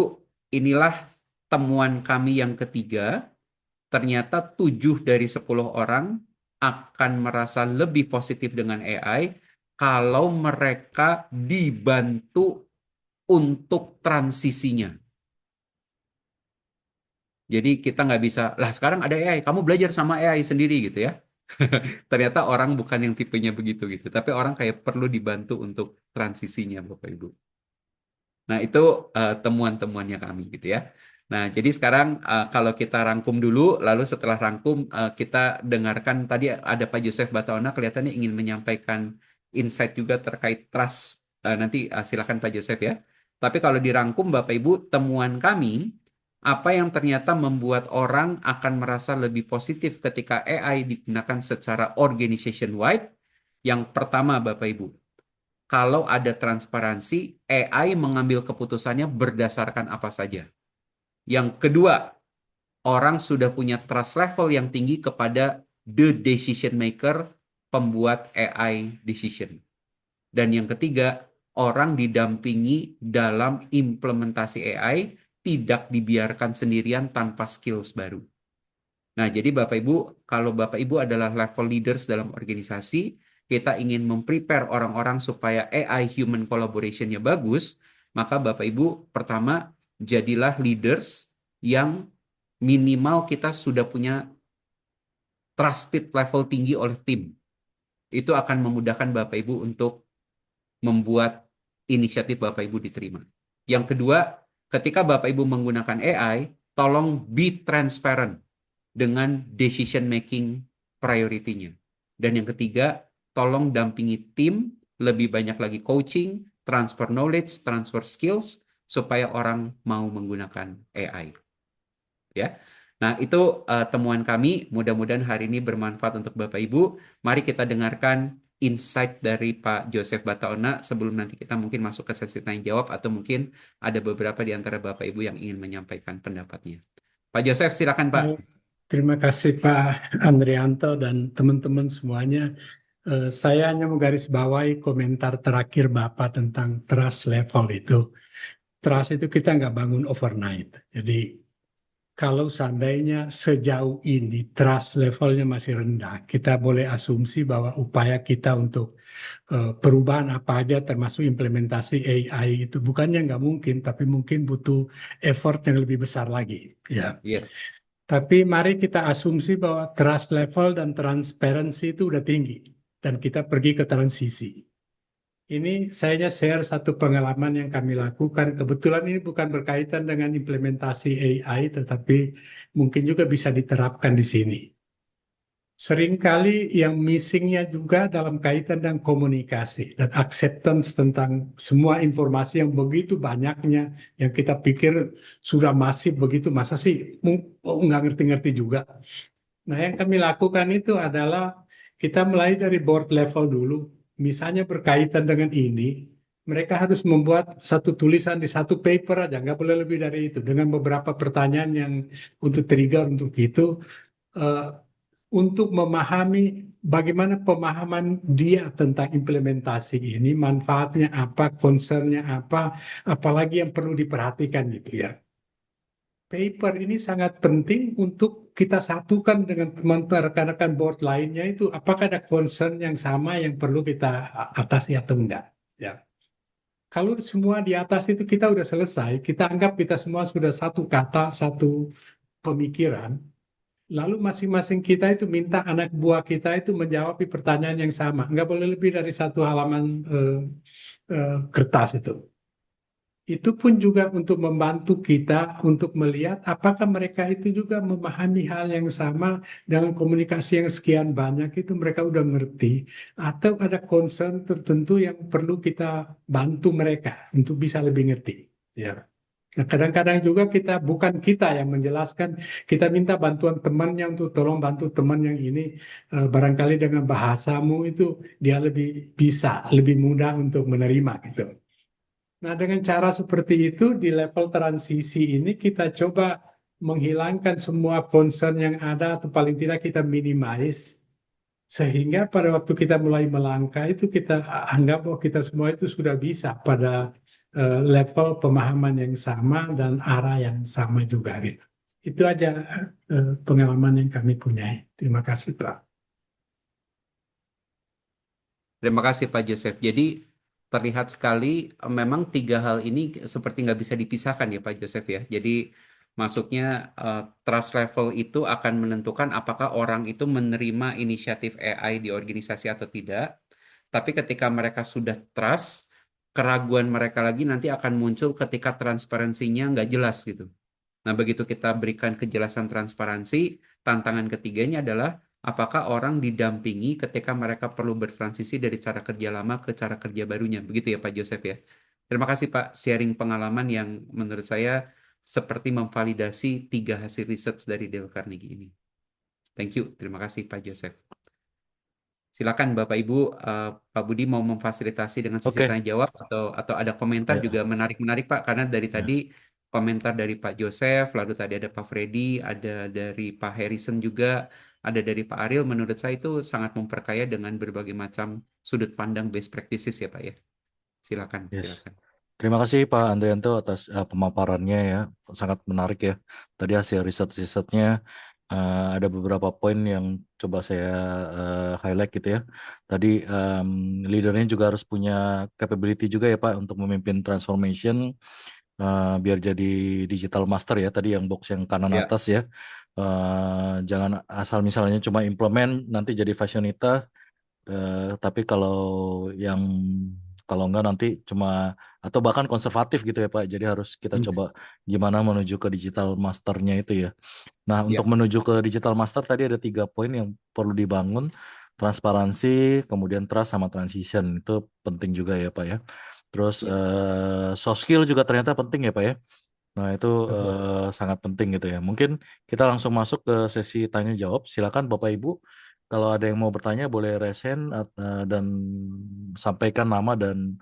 inilah temuan kami yang ketiga. Ternyata 7 dari 10 orang akan merasa lebih positif dengan AI kalau mereka dibantu untuk transisinya. Jadi kita nggak bisa, lah sekarang ada AI, kamu belajar sama AI sendiri gitu ya. Ternyata orang bukan yang tipenya begitu gitu, tapi orang kayak perlu dibantu untuk transisinya Bapak Ibu. Nah itu temuan-temuannya kami gitu ya. Nah jadi sekarang kalau kita rangkum dulu, lalu setelah rangkum kita dengarkan tadi ada Pak Joseph Bataona kelihatannya ingin menyampaikan insight juga terkait trust. Nanti silakan Pak Joseph ya. Tapi kalau dirangkum Bapak Ibu, temuan kami apa yang ternyata membuat orang akan merasa lebih positif ketika AI digunakan secara organization wide. Yang pertama Bapak Ibu, kalau ada transparansi, AI mengambil keputusannya berdasarkan apa saja. Yang kedua, orang sudah punya trust level yang tinggi kepada the decision maker, pembuat AI decision. Dan yang ketiga, orang didampingi dalam implementasi AI, tidak dibiarkan sendirian tanpa skills baru. Nah, jadi Bapak Ibu, kalau Bapak Ibu adalah level leaders dalam organisasi, kita ingin memprepare orang-orang supaya AI human collaboration-nya bagus, maka Bapak Ibu, pertama, jadilah leaders yang minimal kita sudah punya trusted level tinggi oleh tim. Itu akan memudahkan Bapak Ibu untuk membuat inisiatif Bapak Ibu diterima. Yang kedua, ketika Bapak Ibu menggunakan AI, tolong be transparent dengan decision making priority-nya. Dan yang ketiga, tolong dampingi tim, lebih banyak lagi coaching, transfer knowledge, transfer skills, supaya orang mau menggunakan AI. Ya. Nah, itu temuan kami. Mudah-mudahan hari ini bermanfaat untuk Bapak Ibu. Mari kita dengarkan insight dari Pak Joseph Bataona sebelum nanti kita mungkin masuk ke sesi tanya jawab atau mungkin ada beberapa di antara Bapak Ibu yang ingin menyampaikan pendapatnya. Pak Joseph, silakan Pak. Terima kasih Pak Andrianto dan teman-teman semuanya. Saya hanya menggarisbawahi komentar terakhir Bapak tentang trust level itu. trust itu kita nggak bangun overnight. Jadi kalau seandainya sejauh ini trust levelnya masih rendah, kita boleh asumsi bahwa upaya kita untuk perubahan apa aja termasuk implementasi AI itu bukannya nggak mungkin, tapi mungkin butuh effort yang lebih besar lagi. Ya. Yes. Tapi mari kita asumsi bahwa trust level dan transparansi itu udah tinggi dan kita pergi ke transisi. Ini saya share satu pengalaman yang kami lakukan. Kebetulan ini bukan berkaitan dengan implementasi AI, tetapi mungkin juga bisa diterapkan di sini. Seringkali yang missingnya juga dalam kaitan dengan komunikasi dan acceptance tentang semua informasi yang begitu banyaknya yang kita pikir sudah masif begitu, masa sih nggak ngerti-ngerti juga. Nah, yang kami lakukan itu adalah kita mulai dari board level dulu. Misalnya berkaitan dengan ini, mereka harus membuat satu tulisan di satu paper aja, nggak boleh lebih dari itu. Dengan beberapa pertanyaan yang untuk trigger untuk itu, eh, untuk memahami bagaimana pemahaman dia tentang implementasi ini, manfaatnya apa, concernnya apa, apalagi yang perlu diperhatikan gitu ya. Paper ini sangat penting untuk kita satukan dengan teman-teman rekan-rekan board lainnya itu apakah ada concern yang sama yang perlu kita atasi atau enggak. Ya. Kalau semua di atas itu kita udah selesai, kita anggap kita semua sudah satu kata, satu pemikiran, lalu masing-masing kita itu minta anak buah kita itu menjawab pertanyaan yang sama. Enggak boleh lebih dari satu halaman kertas itu. Itu pun juga untuk membantu kita untuk melihat apakah mereka itu juga memahami hal yang sama dengan komunikasi yang sekian banyak itu mereka udah ngerti atau ada concern tertentu yang perlu kita bantu mereka untuk bisa lebih ngerti. Ya. Nah, kadang-kadang juga bukan kita yang menjelaskan, kita minta bantuan temannya untuk tolong bantu teman yang ini barangkali dengan bahasamu itu dia lebih bisa, lebih mudah untuk menerima gitu. Nah, dengan cara seperti itu di level transisi ini kita coba menghilangkan semua concern yang ada atau paling tidak kita minimize sehingga pada waktu kita mulai melangkah itu kita anggap bahwa kita semua itu sudah bisa pada level pemahaman yang sama dan arah yang sama juga gitu. Itu aja pengalaman yang kami punyai. Terima kasih, Pak. Terima kasih Pak Joseph. Jadi terlihat sekali memang tiga hal ini seperti nggak bisa dipisahkan ya Pak Joseph ya. Jadi masuknya trust level itu akan menentukan apakah orang itu menerima inisiatif AI di organisasi atau tidak. Tapi ketika mereka sudah trust, keraguan mereka lagi nanti akan muncul ketika transparansinya nggak jelas gitu. Nah, begitu kita berikan kejelasan transparansi, tantangan ketiganya adalah apakah orang didampingi ketika mereka perlu bertransisi dari cara kerja lama ke cara kerja barunya. Begitu ya Pak Joseph ya. Terima kasih Pak sharing pengalaman yang menurut saya seperti memvalidasi 3 hasil research dari Dale Carnegie ini. Thank you. Terima kasih Pak Joseph. Silakan Bapak Ibu, Pak Budi mau memfasilitasi dengan sesi Oke, tanya jawab atau ada komentar ya, juga menarik-menarik Pak, karena dari ya. tadi komentar dari Pak Joseph, lalu tadi ada Pak Freddy, ada dari Pak Harrison juga, ada dari Pak Ariel. Menurut saya itu sangat memperkaya dengan berbagai macam sudut pandang best practices ya Pak ya. Silakan, Yes. silakan. Terima kasih Pak Andrianto atas pemaparannya ya, sangat menarik ya. Tadi hasil riset-risetnya ada beberapa poin yang coba saya highlight gitu ya. Tadi leadernya juga harus punya capability juga ya Pak untuk memimpin transformation biar jadi digital master ya. Tadi yang box yang kanan Ya, atas ya. Jangan asal misalnya cuma implement nanti jadi fashionista. Tapi kalau enggak nanti cuma atau bahkan konservatif gitu ya Pak. Jadi harus kita coba gimana menuju ke digital masternya itu ya. Nah, ya, untuk menuju ke digital master tadi ada 3 poin yang perlu dibangun. Transparansi, kemudian trust sama transition. Itu penting juga ya Pak ya. Terus ya. soft skill juga ternyata penting ya Pak ya. Nah, itu Betul. sangat penting gitu ya. Mungkin kita langsung masuk ke sesi tanya jawab. Silakan Bapak Ibu, kalau ada yang mau bertanya boleh raise hand dan sampaikan nama dan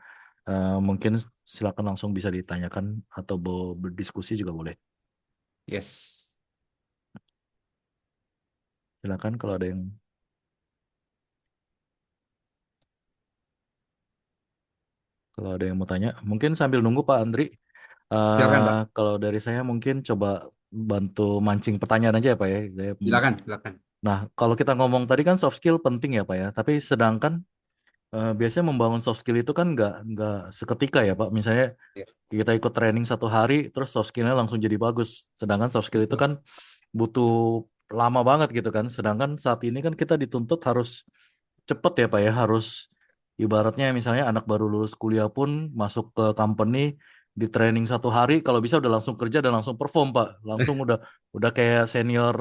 mungkin silakan langsung bisa ditanyakan atau berdiskusi juga boleh. Yes. Silakan kalau ada yang mau tanya. Mungkin sambil nunggu Pak Andri, Silakan Pak. Kalau dari saya mungkin coba bantu mancing pertanyaan aja ya Pak ya. Silakan. Nah, kalau kita ngomong tadi kan soft skill penting ya Pak ya. Tapi sedangkan biasanya membangun soft skill itu kan nggak seketika ya Pak. Misalnya Ya, kita ikut training 1 hari, terus soft skillnya langsung jadi bagus. Sedangkan soft skill itu betul. kan butuh lama banget gitu kan. Sedangkan saat ini kan kita dituntut harus cepet ya Pak ya. Harus ibaratnya misalnya anak baru lulus kuliah pun masuk ke company di training 1 hari, kalau bisa udah langsung kerja dan langsung perform Pak. Langsung udah kayak senior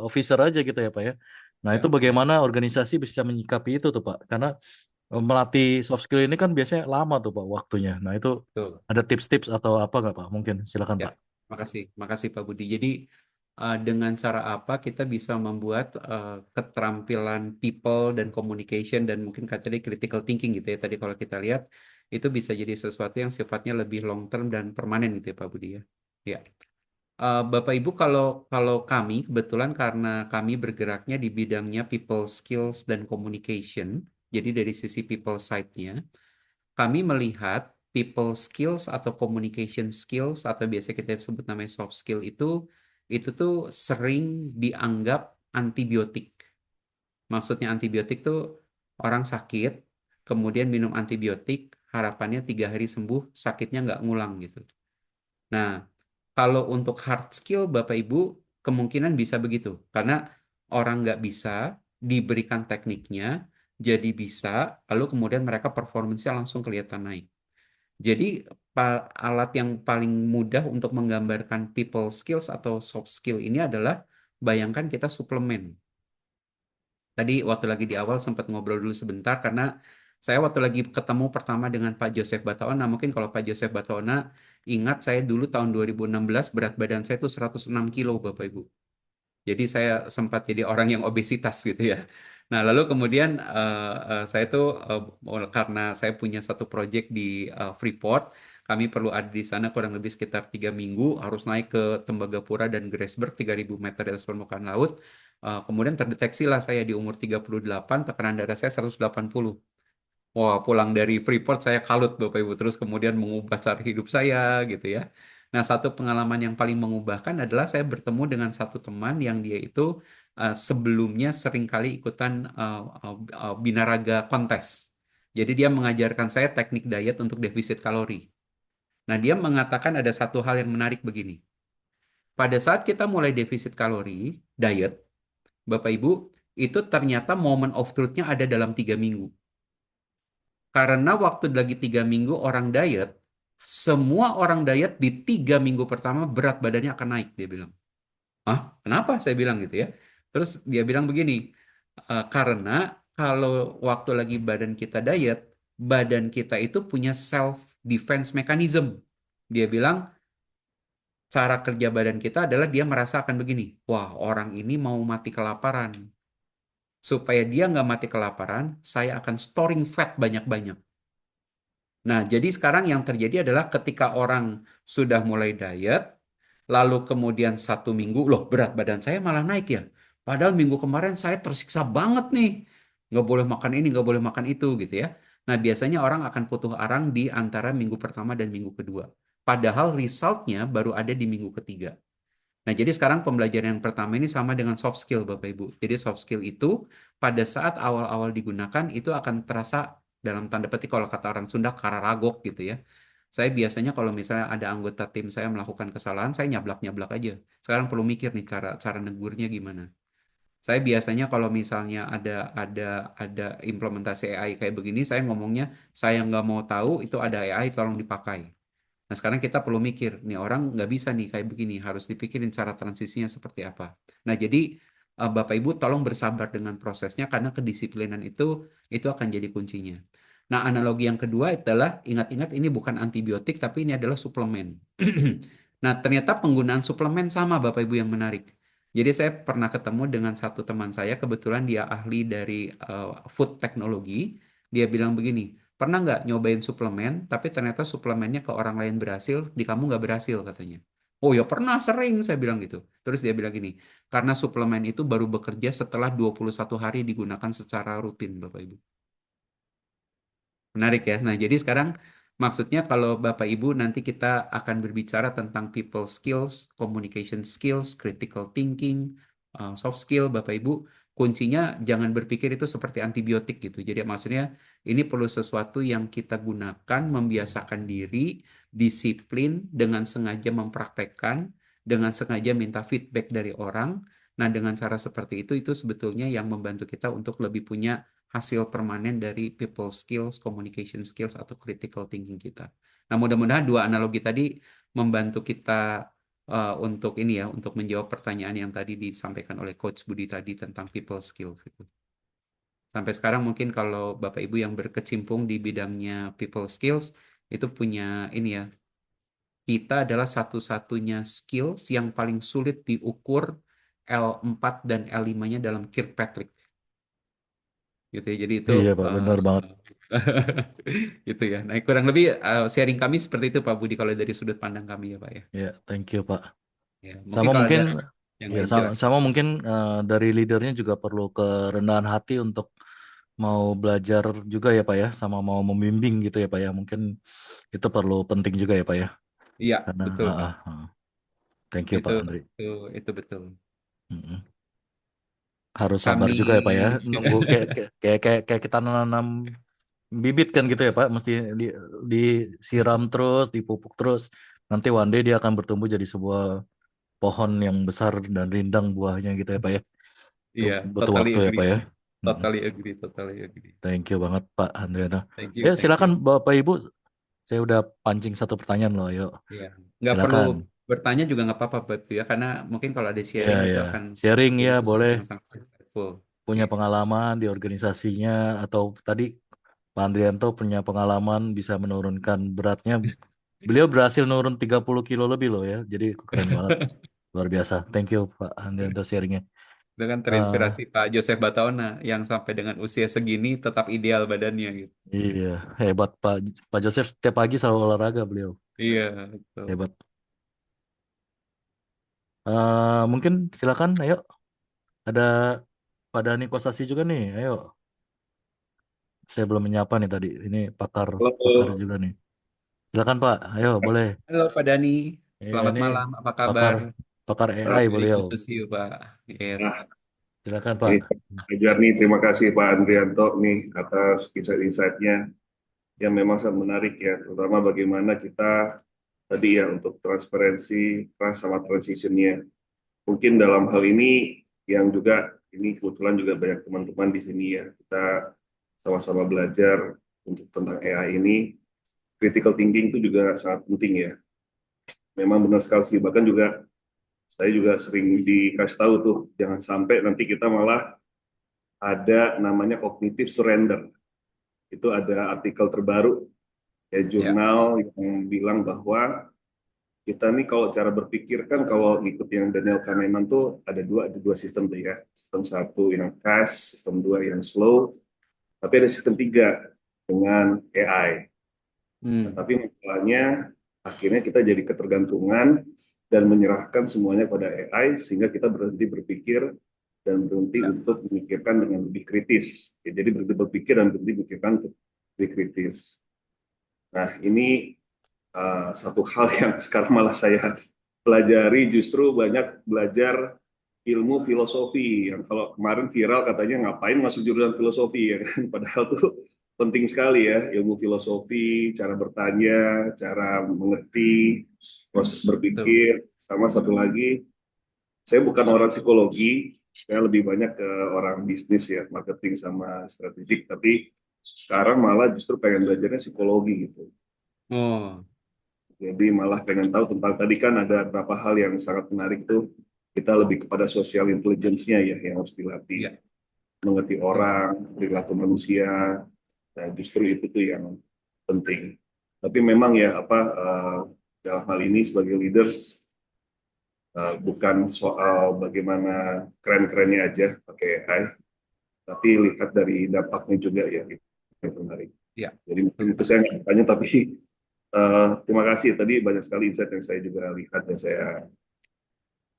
officer aja gitu ya Pak ya. Nah Ya, itu bagaimana organisasi bisa menyikapi itu tuh Pak? Karena melatih soft skill ini kan biasanya lama tuh Pak waktunya. Nah itu betul. ada tips-tips atau apa nggak Pak? Mungkin silakan Ya, Pak. makasih Pak Budi. Jadi dengan cara apa kita bisa membuat keterampilan people dan communication dan mungkin kata tadi critical thinking gitu ya. Tadi kalau kita lihat itu bisa jadi sesuatu yang sifatnya lebih long term dan permanen gitu ya Pak Budi ya. Ya. Bapak Ibu kalau kalau kami kebetulan karena kami bergeraknya di bidangnya people skills dan communication. Jadi dari sisi people side-nya kami melihat people skills atau communication skills atau biasa kita sebut namanya soft skill itu tuh sering dianggap antibiotik. Maksudnya antibiotik tuh orang sakit, kemudian minum antibiotik, harapannya 3 hari sembuh, sakitnya nggak ngulang gitu. Nah, kalau untuk hard skill Bapak Ibu kemungkinan bisa begitu, karena orang nggak bisa diberikan tekniknya, jadi bisa, lalu kemudian mereka performance langsung kelihatan naik. Jadi alat yang paling mudah untuk menggambarkan people skills atau soft skill ini adalah bayangkan kita suplemen. Tadi waktu lagi di awal sempat ngobrol dulu sebentar karena saya waktu lagi ketemu pertama dengan Pak Joseph Bataona, mungkin kalau Pak Joseph Bataona ingat saya dulu tahun 2016 berat badan saya itu 106 kilo Bapak Ibu. Jadi saya sempat jadi orang yang obesitas gitu ya. Nah, lalu kemudian saya tuh karena saya punya satu proyek di Freeport, kami perlu ada di sana kurang lebih sekitar 3 minggu, harus naik ke Tembagapura dan Grasberg 3.000 meter di atas permukaan laut. Kemudian terdeteksilah saya di umur 38, tekanan darah saya 180. Wah, pulang dari Freeport saya kalut Bapak Ibu, terus kemudian mengubah cara hidup saya gitu ya. Nah, satu pengalaman yang paling mengubahkan adalah saya bertemu dengan satu teman yang dia itu sebelumnya sering kali ikutan binaraga kontes. Jadi dia mengajarkan saya teknik diet untuk defisit kalori. Nah, dia mengatakan ada satu hal yang menarik begini. Pada saat kita mulai defisit kalori, diet, Bapak Ibu, itu ternyata moment of truth-nya ada dalam 3 minggu. Karena waktu lagi 3 minggu orang diet, semua orang diet di 3 minggu pertama berat badannya akan naik, dia bilang. Ah, kenapa? Saya bilang gitu ya. Terus dia bilang begini, karena kalau waktu lagi badan kita diet, badan kita itu punya self defense mechanism. Dia bilang, cara kerja badan kita adalah dia merasakan begini, wah orang ini mau mati kelaparan. Supaya dia nggak mati kelaparan, saya akan storing fat banyak-banyak. Nah, jadi sekarang yang terjadi adalah ketika orang sudah mulai diet, lalu kemudian 1 minggu, loh berat badan saya malah naik ya. Padahal minggu kemarin saya tersiksa banget nih. Nggak boleh makan ini, nggak boleh makan itu gitu ya. Nah, biasanya orang akan putus arang di antara minggu pertama dan minggu kedua. Padahal resultnya baru ada di minggu ketiga. Nah, jadi sekarang pembelajaran yang pertama ini sama dengan soft skill, Bapak Ibu. Jadi soft skill itu pada saat awal-awal digunakan itu akan terasa dalam tanda petik kalau kata orang Sunda kararagok gitu ya. Saya biasanya kalau misalnya ada anggota tim saya melakukan kesalahan, saya nyablak-nyablak aja. Sekarang perlu mikir nih cara cara negurnya gimana. Saya biasanya kalau misalnya ada implementasi AI kayak begini, saya ngomongnya saya nggak mau tahu itu ada AI, tolong dipakai. Nah, sekarang kita perlu mikir, nih orang nggak bisa nih kayak begini, harus dipikirin cara transisinya seperti apa. Nah, jadi Bapak Ibu tolong bersabar dengan prosesnya karena kedisiplinan itu akan jadi kuncinya. Nah, analogi yang kedua adalah ingat-ingat ini bukan antibiotik tapi ini adalah suplemen. Nah, ternyata penggunaan suplemen sama Bapak Ibu yang menarik. Jadi saya pernah ketemu dengan satu teman saya, kebetulan dia ahli dari food teknologi. Dia bilang begini, pernah nggak nyobain suplemen, tapi ternyata suplemennya ke orang lain berhasil, di kamu nggak berhasil katanya. Oh ya pernah, sering, saya bilang gitu. Terus dia bilang gini, karena suplemen itu baru bekerja setelah 21 hari digunakan secara rutin, Bapak Ibu. Menarik ya. Nah, jadi sekarang Maksudnya kalau Bapak Ibu nanti kita akan berbicara tentang people skills, communication skills, critical thinking, soft skill, Bapak Ibu, kuncinya jangan berpikir itu seperti antibiotik gitu. Jadi maksudnya ini perlu sesuatu yang kita gunakan, membiasakan diri, disiplin, dengan sengaja mempraktekkan, dengan sengaja minta feedback dari orang. Nah, dengan cara seperti itu sebetulnya yang membantu kita untuk lebih punya hasil permanen dari people skills, communication skills, atau critical thinking kita. Nah, mudah-mudahan dua analogi tadi membantu kita untuk ini ya, untuk menjawab pertanyaan yang tadi disampaikan oleh Coach Budi tadi tentang people skills. Gitu. Sampai sekarang mungkin kalau Bapak Ibu yang berkecimpung di bidangnya people skills, itu punya ini ya, kita adalah satu-satunya skills yang paling sulit diukur L4 dan L5-nya dalam Kirkpatrick. Gitu ya. Jadi itu Iya Pak, benar banget. gitu ya. Nah, kurang lebih sharing kami seperti itu Pak Budi kalau dari sudut pandang kami ya Pak ya. Ya, thank you Pak. Ya, mungkin Sama kalau ada mungkin yang ya lain sama, silakan. sama mungkin dari leadernya juga perlu kerendahan hati untuk mau belajar juga ya Pak ya, sama mau membimbing gitu ya Pak ya. Mungkin itu perlu penting juga ya Pak ya. Iya, Karena betul Pak. thank you Itu Pak Andri. itu betul. Mm-mm. Harus sabar Kami juga ya Pak ya, nunggu kayak kita nanam bibit kan gitu ya Pak, mesti disiram terus, dipupuk terus. Nanti one day dia akan bertumbuh jadi sebuah pohon yang besar dan rindang buahnya gitu ya Pak ya. Itu iya, butuh totally waktu ya agree Pak ya. Pak. Mm-mm. Totally agree, totally agree. Thank you banget Pak Andriana. Thank you, Ya thank silakan you. Bapak Ibu, saya udah pancing satu pertanyaan loh, yuk Iya, nggak perlu silakan. bertanya juga nggak apa-apa Bapak ya, karena mungkin kalau ada Ya sharing itu ya, akan sharing ya jadi sesuatu boleh, yang sangat insightful. punya Iya. pengalaman di organisasinya atau tadi Pak Andrianto punya pengalaman bisa menurunkan beratnya. Beliau berhasil nurun 30 kilo lebih loh ya. Jadi keren banget. Luar biasa. Thank you Pak Andrianto sharingnya. Itu kan Eh, terinspirasi Pak Joseph Bataona yang sampai dengan usia segini tetap ideal badannya gitu. iya, hebat Pak Joseph tiap pagi selalu olahraga beliau. Iya, betul. Hebat. Mungkin silakan ayo. Ada Pak Dani Kosasi juga nih. Ayo. Saya belum menyapa nih tadi. Ini pakar Halo, juga nih. Silakan Pak. Ayo boleh. Halo Pak Dani, selamat Ini malam, apa pakar kabar? pakar Nah, AI Very beliau. good to see you Pak. Yes. nah, Silakan ini Pak. Ajar nih, terima kasih Pak Andrianto nih atas insight-insightnya yang memang sangat menarik ya, terutama bagaimana kita tadi ya untuk transparansi, sama transitionnya. Mungkin dalam hal ini yang juga ini kebetulan juga banyak teman-teman di sini ya, kita sama-sama belajar untuk tentang AI ini. Critical thinking itu juga sangat penting ya. Memang benar sekali sih, bahkan juga saya juga sering dikasih tahu tuh, jangan sampai nanti kita malah ada namanya cognitive surrender. Itu ada artikel terbaru ya Ya, jurnal yang bilang bahwa kita nih kalau cara berpikir kan kalau ikut yang Daniel Kahneman tuh ada dua sistem tuh ya. Sistem satu yang fast, sistem dua yang slow, tapi ada sistem tiga dengan AI. Nah, hmm. tapi masalahnya akhirnya kita jadi ketergantungan dan menyerahkan semuanya pada AI sehingga kita berhenti berpikir dan berhenti Ya. untuk memikirkan dengan lebih kritis. Ya, jadi berhenti berpikir dan berhenti memikirkan lebih kritis. Nah, ini satu hal yang sekarang malah saya pelajari, justru banyak belajar ilmu filosofi yang kalau kemarin viral katanya ngapain masuk jurusan filosofi ya kan, padahal tuh penting sekali ya ilmu filosofi, cara bertanya, cara mengerti, proses Betul. berpikir. Sama satu lagi, saya bukan orang psikologi, saya lebih banyak ke orang bisnis ya, marketing sama strategik, tapi sekarang malah justru pengen belajarnya psikologi gitu. Oh, Jadi malah pengen tahu tentang tadi kan ada beberapa hal yang sangat menarik tuh. Kita lebih kepada social intelligence-nya ya yang harus dilatih. ya, Mengerti betul. orang, perilaku manusia. Nah, justru itu tuh yang penting. Tapi memang ya dalam hal ini sebagai leaders bukan soal bagaimana keren-kerennya aja pakai AI, tapi lihat dari dampaknya juga ya itu yang menarik. Ya, Jadi mungkin betul itu Pak. saya nggak tanya, tapi terima kasih tadi banyak sekali insight yang saya juga lihat dan saya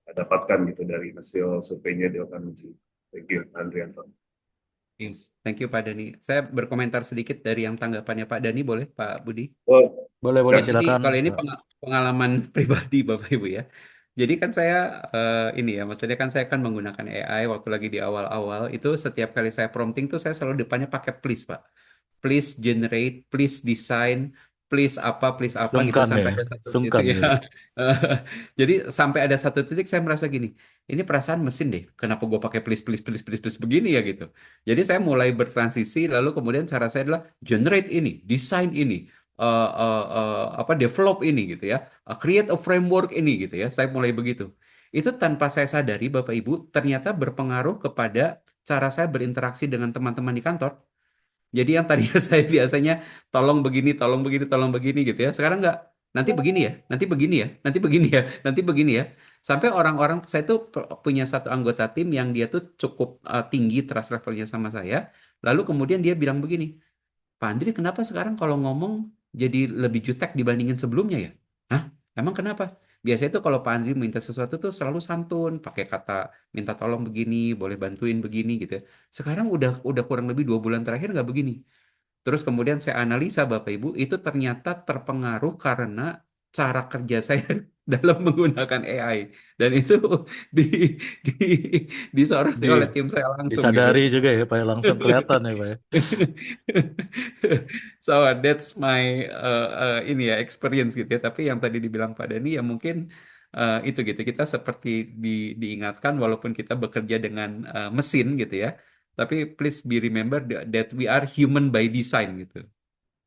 dapatkan gitu dari hasil surveinya di Okanisi. Thank you, Andrianto. Yes. Thank you Pak Dani. Saya berkomentar sedikit dari yang tanggapannya Pak Dani, boleh Pak Budi? Oh, Boleh Ini silakan. kalau ini Pak. pengalaman pribadi Bapak Ibu ya. Jadi kan saya ini ya, maksudnya kan saya kan menggunakan AI waktu lagi di awal-awal itu setiap kali saya prompting tuh saya selalu depannya pakai please Pak. Please generate, please design, please apa gitu Sungkan sampai ya, ada satu titik sungkan ya. ya. Jadi sampai ada satu titik saya merasa gini, ini perasaan mesin deh. Kenapa gue pakai please please please please please begini ya gitu. Jadi saya mulai bertransisi lalu kemudian cara saya adalah generate ini, design ini, apa develop ini gitu ya, create a framework ini gitu ya. Saya mulai begitu. Itu tanpa saya sadari Bapak Ibu ternyata berpengaruh kepada cara saya berinteraksi dengan teman-teman di kantor. Jadi yang tadinya saya biasanya tolong begini, tolong begini, tolong begini gitu ya. Sekarang enggak. Nanti begini ya, nanti begini ya, nanti begini ya, nanti begini ya. Sampai orang-orang saya tuh punya satu anggota tim yang dia tuh cukup tinggi trust levelnya sama saya. Lalu kemudian dia bilang begini, Pak Andri, kenapa sekarang kalau ngomong jadi lebih jutek dibandingin sebelumnya ya? Hah? Emang kenapa? Biasanya tuh kalau Pak Andri minta sesuatu tuh selalu santun, pakai kata minta tolong begini, boleh bantuin begini gitu ya. Sekarang udah kurang lebih 2 bulan terakhir nggak begini. Terus kemudian saya analisa Bapak Ibu, itu ternyata terpengaruh karena cara kerja saya dalam menggunakan AI. Dan itu di, di, disoroti Di oleh tim saya langsung gitu. disadari juga ya, Pak, ya, langsung kelihatan ya, Pak, ya. So that's my ini ya experience gitu ya. Tapi yang tadi dibilang Pak Dani ya mungkin itu gitu. Kita seperti diingatkan walaupun kita bekerja dengan mesin gitu ya. Tapi please be remember that we are human by design gitu.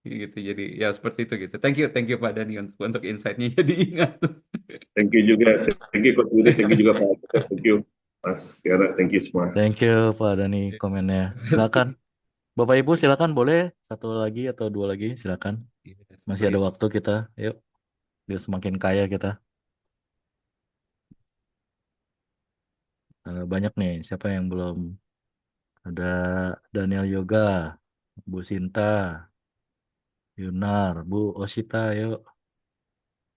Gitu. Jadi ya seperti itu gitu. Thank you Pak Dani untuk insight-nya jadi ingat. thank you juga. Thank you Coach Budi, thank you juga Pak Alberto, thank you Mas Tiara, thank you semua. Thank you Pak Dani komennya. Silakan. Bapak Ibu silakan, boleh satu lagi atau dua lagi silakan. Yes, Masih ada please. waktu kita. Yuk, biar semakin kaya kita. Banyak nih, siapa yang belum? Ada Daniel Yoga, Bu Sinta, Yunar, Bu Osita, yuk.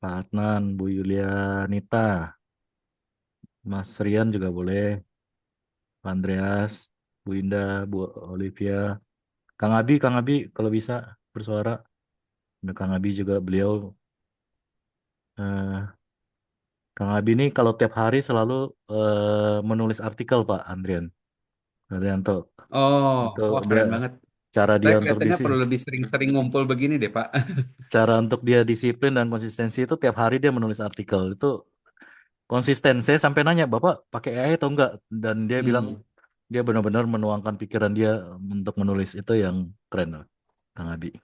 Pak Adnan, Bu Yulianita, Mas Rian juga boleh. Pak Andreas, Bu Indah, Bu Olivia, Kang Abi kalau bisa bersuara. Ada Kang Abi juga, beliau eh, Kang Abi ini kalau tiap hari selalu menulis artikel Pak Andrianto. Oh, Itu wah dia keren banget. cara dia Saya untuk kelihatannya perlu lebih sering-sering ngumpul begini deh, Pak. cara untuk dia disiplin dan konsistensi itu tiap hari dia menulis artikel. Itu konsisten. Saya sampai nanya, Bapak pakai AI atau enggak? Dan dia bilang Hmm. dia benar-benar menuangkan pikiran dia untuk menulis, itu yang keren, Kang Abi.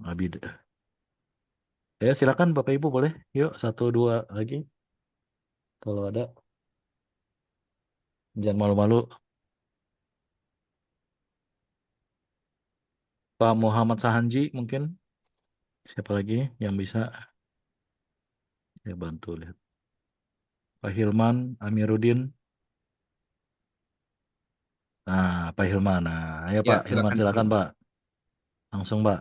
Abi. Ya, silakan Bapak Ibu boleh. Yuk, satu dua lagi kalau ada. Jangan malu-malu. Pak Muhammad Sahanji mungkin. Siapa lagi yang bisa saya bantu lihat. Pak Hilman, Amiruddin. Nah, Pak Hilman. Nah, ayo Ya, Pak Hilman silakan Pak silakan Hilman. Pak. Langsung Pak.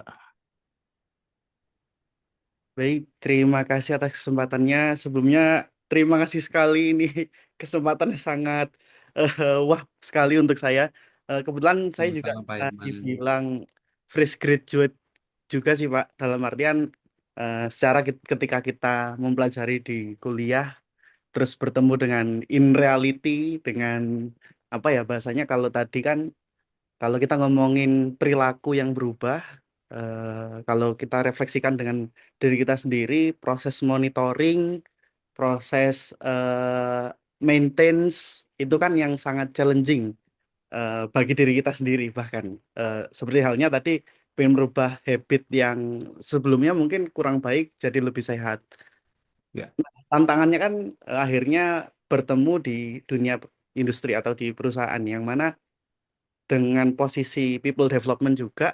Baik, terima kasih atas kesempatannya. Sebelumnya, terima kasih sekali ini kesempatannya sangat wah sekali untuk saya. Kebetulan saya juga Sama-sama Pak Hilman. dibilang fresh graduate juga sih Pak. Dalam artian secara ketika kita mempelajari di kuliah, terus bertemu dengan in reality, dengan apa ya bahasanya kalau tadi kan kalau kita ngomongin perilaku yang berubah, kalau kita refleksikan dengan diri kita sendiri, proses monitoring, proses maintenance itu kan yang sangat challenging bagi diri kita sendiri bahkan. Seperti halnya tadi pengen merubah habit yang sebelumnya mungkin kurang baik jadi lebih sehat. Ya. Tantangannya kan akhirnya bertemu di dunia industri atau di perusahaan yang mana dengan posisi people development juga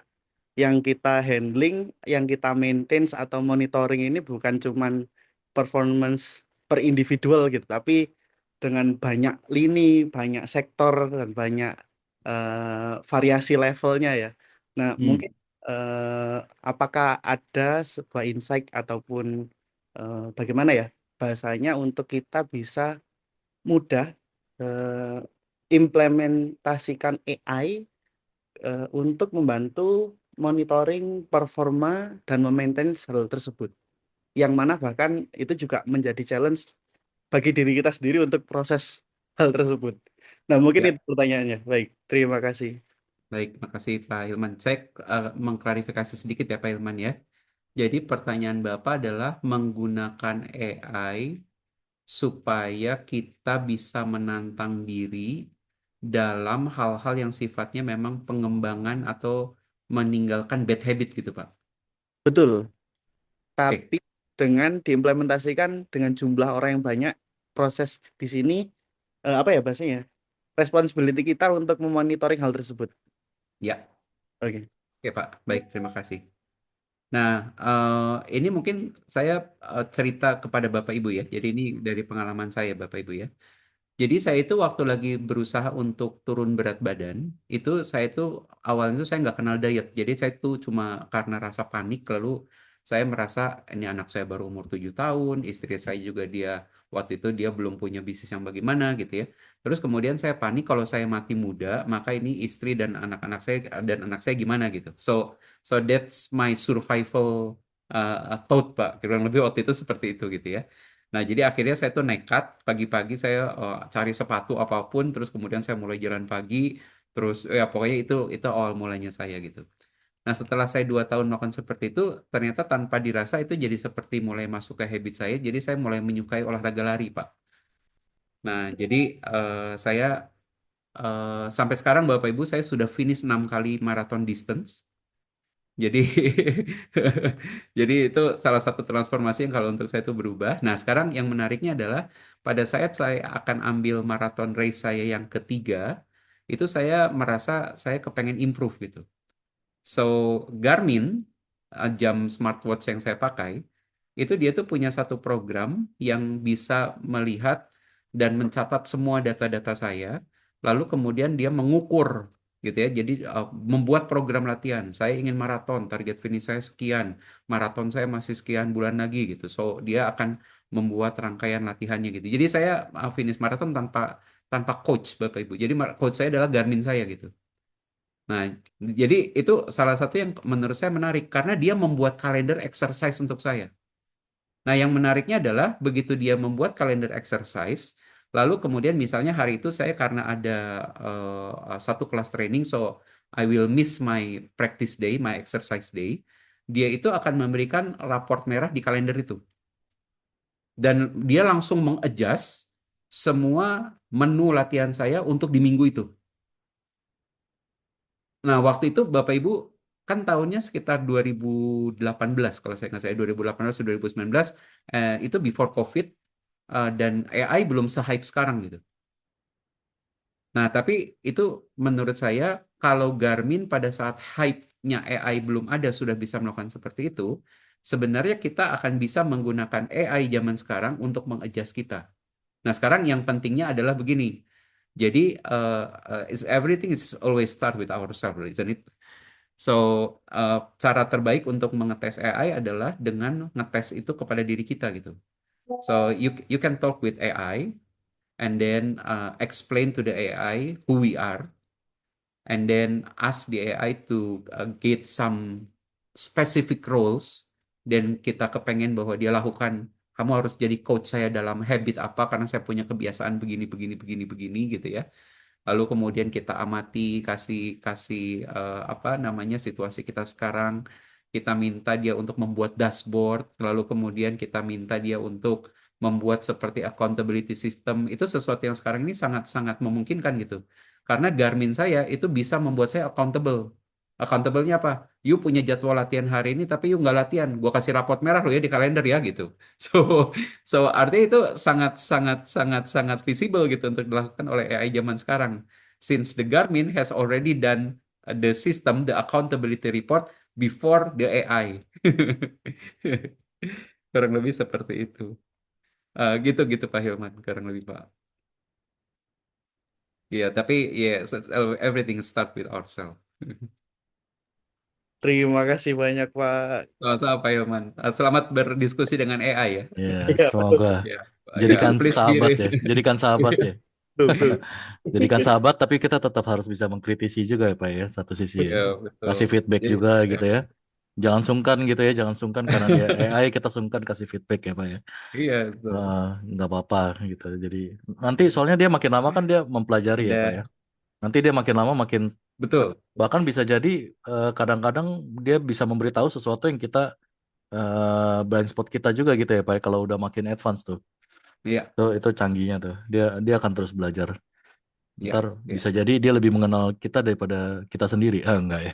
yang kita handling, yang kita maintain atau monitoring ini bukan cuman performance per individual gitu, tapi dengan banyak lini, banyak sektor dan banyak variasi levelnya ya. Nah, mungkin apakah ada sebuah insight ataupun bagaimana ya bahasanya untuk kita bisa mudah implementasikan AI untuk membantu monitoring performa dan memaintain hal tersebut. Yang mana bahkan itu juga menjadi challenge bagi diri kita sendiri untuk proses hal tersebut. Nah, mungkin Ya, itu pertanyaannya. Baik, terima kasih. baik, makasih Pak Hilman. Saya mengklarifikasi sedikit ya Pak Hilman ya. Jadi pertanyaan Bapak adalah menggunakan AI supaya kita bisa menantang diri dalam hal-hal yang sifatnya memang pengembangan atau meninggalkan bad habit gitu Pak. Betul. Oke, Tapi dengan diimplementasikan dengan jumlah orang yang banyak, proses di sini apa ya bahasanya? Responsibility kita untuk memonitoring hal tersebut. ya, Oke. oke Pak. Baik, terima kasih. Nah, ini mungkin saya cerita kepada Bapak Ibu ya. Jadi ini dari pengalaman saya Bapak Ibu ya. Jadi saya itu waktu lagi berusaha untuk turun berat badan, itu saya itu awalnya itu saya nggak kenal diet. Jadi saya itu cuma karena rasa panik, lalu saya merasa ini anak saya baru umur 7 tahun, istri saya juga dia waktu itu dia belum punya bisnis yang bagaimana gitu ya. Terus kemudian saya panik kalau saya mati muda, maka ini istri dan anak saya gimana gitu. So that's my survival thought Pak. Kurang lebih waktu itu seperti itu gitu ya. Nah, jadi akhirnya saya tuh nekat pagi-pagi saya cari sepatu apapun, terus kemudian saya mulai jalan pagi, terus ya pokoknya itu awal mulanya saya gitu. Nah, setelah saya 2 tahun melakukan seperti itu, ternyata tanpa dirasa itu jadi seperti mulai masuk ke habit saya, jadi saya mulai menyukai olahraga lari, Pak. Nah, jadi saya sampai sekarang Bapak Ibu saya sudah finish 6 kali marathon distance. Jadi jadi itu salah satu transformasi yang kalau untuk saya itu berubah. Nah, sekarang yang menariknya adalah pada saat saya akan ambil marathon race saya yang ketiga, itu saya merasa saya kepengen improve gitu. So, Garmin, jam smartwatch yang saya pakai, itu dia tuh punya satu program yang bisa melihat dan mencatat semua data-data saya, lalu kemudian dia mengukur gitu ya. Jadi membuat program latihan. Saya ingin maraton, target finish saya sekian, maraton saya masih sekian bulan lagi gitu. So, dia akan membuat rangkaian latihannya gitu. Jadi saya finish maraton tanpa tanpa coach Bapak Ibu. Jadi coach saya adalah Garmin saya gitu. Nah, jadi itu salah satu yang menurut saya menarik karena dia membuat kalender exercise untuk saya. Nah, yang menariknya adalah begitu dia membuat kalender exercise, lalu kemudian misalnya hari itu saya karena ada satu kelas training, so I will miss my practice day, my exercise day. Dia itu akan memberikan raport merah di kalender itu. Dan dia langsung mengadjust semua menu latihan saya untuk di minggu itu. Nah, waktu itu Bapak Ibu kan tahunnya sekitar 2018 kalau saya nggak salah 2018 atau 2019 itu before COVID dan AI belum se-hype sekarang gitu. Nah, tapi itu menurut saya kalau Garmin pada saat hype-nya AI belum ada sudah bisa melakukan seperti itu, sebenarnya kita akan bisa menggunakan AI zaman sekarang untuk mengadjust kita. Nah, sekarang yang pentingnya adalah begini. Jadi, everything is always start with ourselves, isn't it? So, cara terbaik untuk mengetes AI adalah dengan ngetes itu kepada diri kita gitu. So, you can talk with AI and then explain to the AI who we are and then ask the AI to get some specific roles dan kita kepengen bahwa dia lakukan kamu harus jadi coach saya dalam habit apa karena saya punya kebiasaan begini begini begini begini gitu ya. Lalu kemudian kita amati kasih kasih apa namanya situasi kita sekarang, kita minta dia untuk membuat dashboard, lalu kemudian kita minta dia untuk membuat seperti accountability system. Itu sesuatu yang sekarang ini sangat-sangat memungkinkan gitu. Karena Garmin saya itu bisa membuat saya accountable. Accountable-nya apa? You punya jadwal latihan hari ini tapi you nggak latihan. Gua kasih rapot merah lo ya di kalender ya gitu. So So artinya itu sangat sangat sangat sangat visible gitu untuk dilakukan oleh AI zaman sekarang. Since the Garmin has already done the system, the accountability report before the AI. Kurang lebih seperti itu. Gitu gitu Pak Hilman, kurang lebih Pak. Ya, tapi ya everything start with ourselves. Terima kasih banyak, Pak. Sama Pak Hilman. Selamat berdiskusi dengan AI ya. Ya, Ya, betul. semoga Ya, ya, jadikan please sahabat be. ya. Jadikan sahabat ya. Betul. Jadikan sahabat, tapi kita tetap harus bisa mengkritisi juga ya Pak ya, satu sisi ya. Iya, betul. Kasih feedback Jadi, juga ya, gitu ya. Jangan sungkan gitu ya, jangan sungkan karena dia AI kita sungkan kasih feedback ya Pak ya. iya, betul. Nggak apa-apa gitu. Jadi nanti soalnya dia makin lama kan dia mempelajari ya Pak ya. Udah, Nanti dia makin lama makin betul. bahkan bisa jadi kadang-kadang dia bisa memberitahu sesuatu yang kita blind spot kita juga gitu ya Pak ya, kalau udah makin advance tuh. Iya, Itu canggihnya tuh. Dia akan terus belajar. iya, Ntar iya. bisa jadi dia lebih mengenal kita daripada kita sendiri. Enggak ya.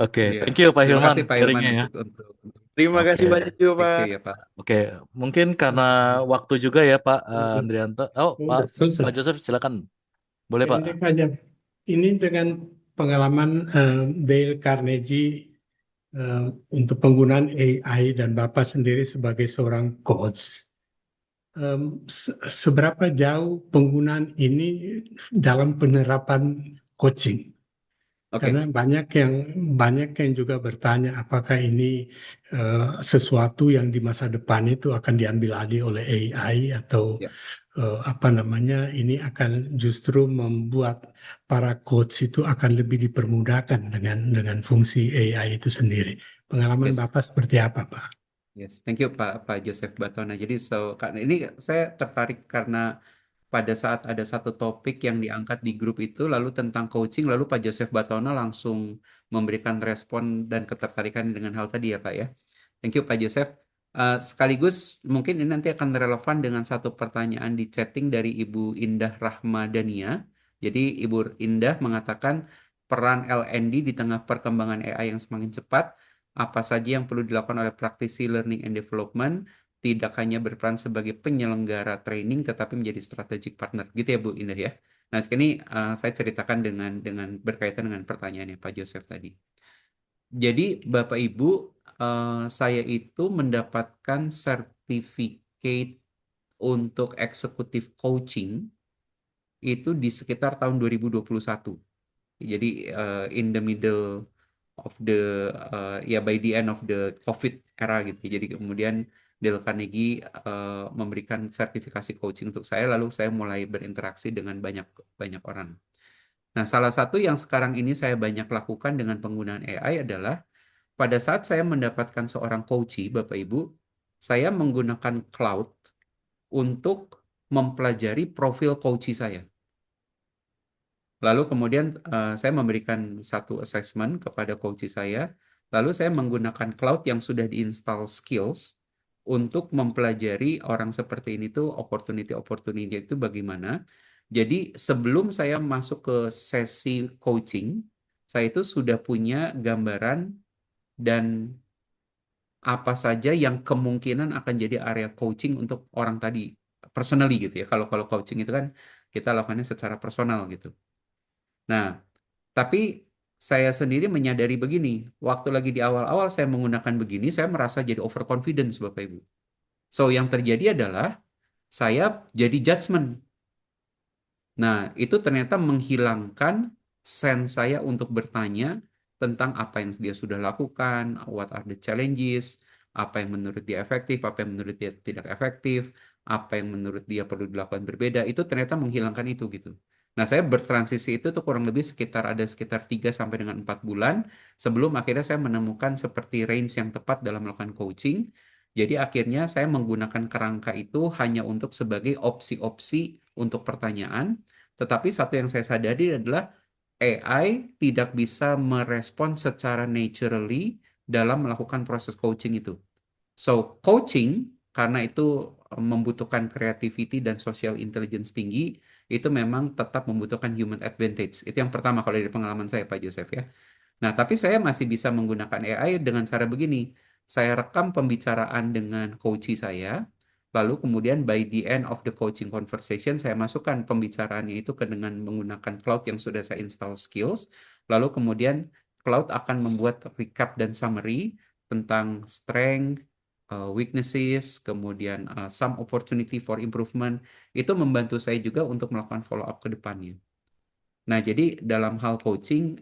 Oke, Iya. thank you Pak Terima Hilman kasih Pak Hilman sharingnya ya. untuk Terima Oke, kasih banyak juga, thank Pak. you ya Pak. oke. Mungkin karena waktu juga ya Pak Andrianto. Oh, Pak Udah selesai. Joseph silakan. Boleh Pak. Pendek aja. Ini dengan pengalaman Dale Carnegie untuk penggunaan AI dan Bapak sendiri sebagai seorang coach. Seberapa jauh penggunaan ini dalam penerapan coaching? Oke. Karena banyak yang juga bertanya apakah ini sesuatu yang di masa depan itu akan diambil alih oleh AI atau Ya. ini akan justru membuat para coach itu akan lebih dipermudahkan dengan fungsi AI itu sendiri. Pengalaman Yes. Bapak seperti apa, Pak? Yes, thank you Pak Joseph Batona. Jadi karena ini saya tertarik karena pada saat ada satu topik yang diangkat di grup itu lalu tentang coaching, lalu Pak Joseph Batona langsung memberikan respon dan ketertarikan dengan hal tadi ya Pak ya. Thank you Pak Joseph. Sekaligus mungkin ini nanti akan relevan dengan satu pertanyaan di chatting dari Ibu Indah Rahmadania. Jadi Ibu Indah mengatakan peran LND di tengah perkembangan AI yang semakin cepat, apa saja yang perlu dilakukan oleh praktisi learning and development, tidak hanya berperan sebagai penyelenggara training, tetapi menjadi strategic partner. Gitu ya Bu Indah ya. Nah, ini saya ceritakan dengan berkaitan dengan pertanyaannya Pak Joseph tadi. Jadi Bapak Ibu, saya itu mendapatkan sertifikat untuk eksekutif coaching itu di sekitar tahun 2021. Jadi in the middle of the by the end of the COVID era gitu. Jadi kemudian Dale Carnegie memberikan sertifikasi coaching untuk saya, lalu saya mulai berinteraksi dengan banyak orang. Nah, salah satu yang sekarang ini saya banyak lakukan dengan penggunaan AI adalah pada saat saya mendapatkan seorang coachee, Bapak Ibu, saya menggunakan cloud untuk mempelajari profil coachee saya. Lalu kemudian saya memberikan satu assessment kepada coachee saya, lalu saya menggunakan cloud yang sudah diinstal skills untuk mempelajari orang seperti ini tuh opportunity itu bagaimana. Jadi sebelum saya masuk ke sesi coaching, saya itu sudah punya gambaran dan apa saja yang kemungkinan akan jadi area coaching untuk orang tadi personally gitu ya. Kalau coaching itu kan kita lakukannya secara personal gitu. Nah, tapi saya sendiri menyadari begini, waktu lagi di awal-awal saya menggunakan begini, saya merasa jadi overconfidence Bapak Ibu. So, yang terjadi adalah saya jadi judgment. Nah, itu ternyata menghilangkan sense saya untuk bertanya tentang apa yang dia sudah lakukan, what are the challenges, apa yang menurut dia efektif, apa yang menurut dia tidak efektif, apa yang menurut dia perlu dilakukan berbeda, itu ternyata menghilangkan itu gitu. Nah, saya bertransisi itu tuh kurang lebih sekitar 3 sampai dengan 4 bulan sebelum akhirnya saya menemukan seperti range yang tepat dalam melakukan coaching. Jadi akhirnya saya menggunakan kerangka itu hanya untuk sebagai opsi-opsi untuk pertanyaan, tetapi satu yang saya sadari adalah AI tidak bisa merespon secara naturally dalam melakukan proses coaching itu. So, coaching karena itu membutuhkan creativity dan social intelligence tinggi, itu memang tetap membutuhkan human advantage. Itu yang pertama kalau dari pengalaman saya, Pak Joseph ya. Nah, tapi saya masih bisa menggunakan AI dengan cara begini. Saya rekam pembicaraan dengan coachee saya, lalu kemudian by the end of the coaching conversation, saya masukkan pembicaraannya itu dengan menggunakan cloud yang sudah saya install skills, lalu kemudian cloud akan membuat recap dan summary tentang strength, weaknesses, kemudian some opportunity for improvement, itu membantu saya juga untuk melakukan follow up ke depannya. Nah, jadi dalam hal coaching,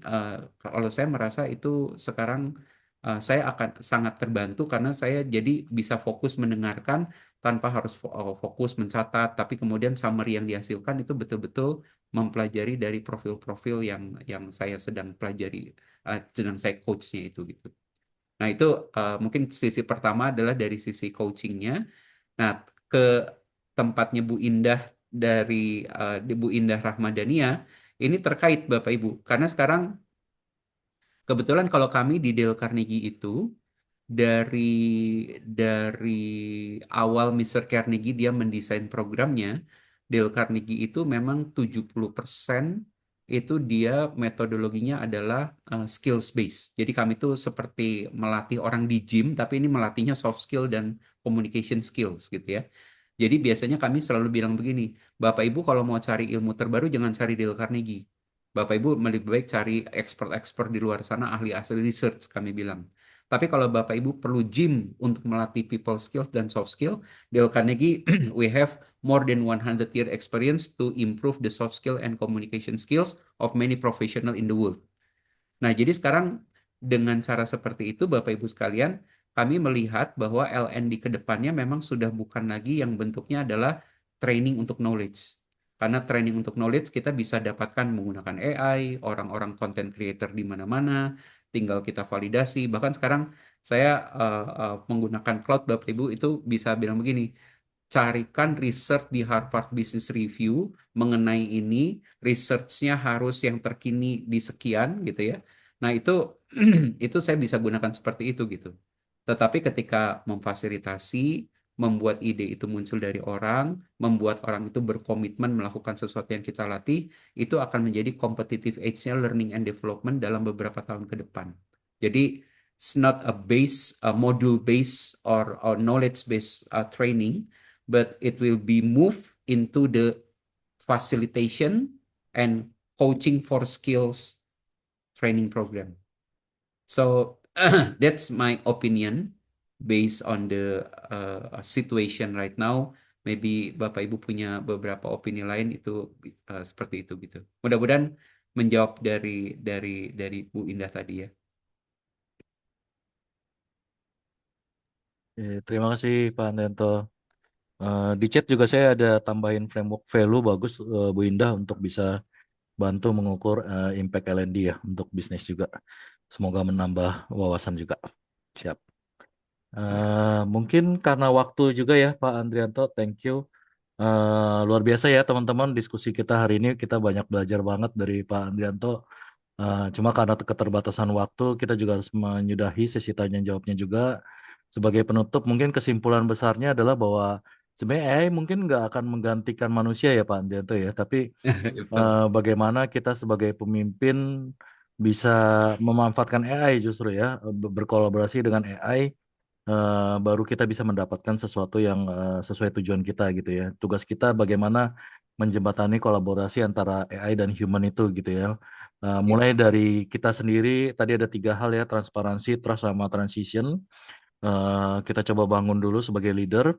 kalau saya merasa itu sekarang saya akan sangat terbantu karena saya jadi bisa fokus mendengarkan tanpa harus fokus mencatat, tapi kemudian summary yang dihasilkan itu betul-betul mempelajari dari profil-profil yang saya sedang pelajari, sedang saya coachnya itu gitu. Nah itu mungkin sisi pertama adalah dari sisi coachingnya. Nah ke tempatnya Bu Indah dari Bu Indah Rahmadania ini terkait Bapak Ibu karena sekarang kebetulan kalau kami di Dale Carnegie itu dari dari awal Mr. Carnegie dia mendesain programnya, Dale Carnegie itu memang 70% itu dia metodologinya adalah skills based. Jadi kami itu seperti melatih orang di gym, tapi ini melatihnya soft skill dan communication skills gitu ya. Jadi biasanya kami selalu bilang begini, Bapak Ibu kalau mau cari ilmu terbaru jangan cari Dale Carnegie. Bapak Ibu lebih baik cari expert-expert di luar sana, ahli-ahli research kami bilang. Tapi kalau Bapak Ibu perlu gym untuk melatih people skills dan soft skill, Dale Carnegie, we have more than 100 year experience to improve the soft skill and communication skills of many professional in the world. Nah, jadi sekarang dengan cara seperti itu, Bapak Ibu sekalian, kami melihat bahwa LND ke depannya memang sudah bukan lagi yang bentuknya adalah training untuk knowledge. Karena training untuk knowledge kita bisa dapatkan menggunakan AI, orang-orang content creator di mana-mana, tinggal kita validasi. Bahkan sekarang saya menggunakan cloud, Bapak Ibu, itu bisa bilang begini, carikan research di Harvard Business Review mengenai ini, research-nya harus yang terkini di sekian gitu ya. Nah, itu itu saya bisa gunakan seperti itu gitu. Tetapi ketika memfasilitasi, membuat ide itu muncul dari orang, membuat orang itu berkomitmen melakukan sesuatu yang kita latih, itu akan menjadi competitive edge-nya learning and development dalam beberapa tahun ke depan. Jadi, it's not a module based or knowledge based training, but it will be moved into the facilitation and coaching for skills training program. So that's my opinion based on the situation right now. Maybe Bapak Ibu punya beberapa opini lain itu seperti itu gitu. Mudah-mudahan menjawab dari Bu Indah tadi ya. Terima kasih Pak Andrianto. Di chat juga saya ada tambahin framework value bagus Bu Indah untuk bisa bantu mengukur impact L&D ya untuk bisnis juga. Semoga menambah wawasan juga. Siap. Mungkin karena waktu juga ya Pak Andrianto, thank you. Luar biasa ya teman-teman diskusi kita hari ini, kita banyak belajar banget dari Pak Andrianto. Cuma karena keterbatasan waktu kita juga harus menyudahi sesi tanya jawabnya juga. Sebagai penutup mungkin kesimpulan besarnya adalah bahwa sebenarnya AI mungkin nggak akan menggantikan manusia ya Pak Andrianto ya, tapi bagaimana kita sebagai pemimpin bisa memanfaatkan AI justru ya, berkolaborasi dengan AI, baru kita bisa mendapatkan sesuatu yang sesuai tujuan kita gitu ya. Tugas kita bagaimana menjembatani kolaborasi antara AI dan human itu gitu ya. Mulai dari kita sendiri, tadi ada 3 hal ya, transparansi, trust, sama transition. Kita coba bangun dulu sebagai leader.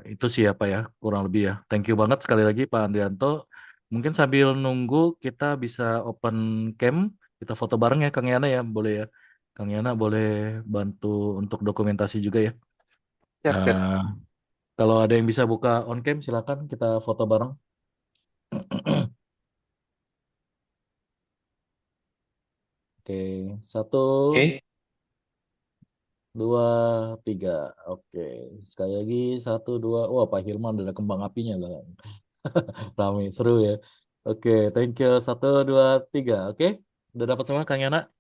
Itu siapa ya, kurang lebih ya. Thank you banget sekali lagi Pak Andrianto. Mungkin sambil nunggu kita bisa open cam, kita foto bareng ya Kang Yana ya, boleh ya. Kang Yana boleh bantu untuk dokumentasi juga ya. Siap. Kalau ada yang bisa buka on cam silakan kita foto bareng. Oke, 1, Oke. 2, 3. Oke, sekali lagi 1, 2. Wah, Pak Hilman ada kembang apinya lah. Rame, seru ya. Oke, thank you. 1, 2, 3. Oke, udah dapat semua Kang Yana?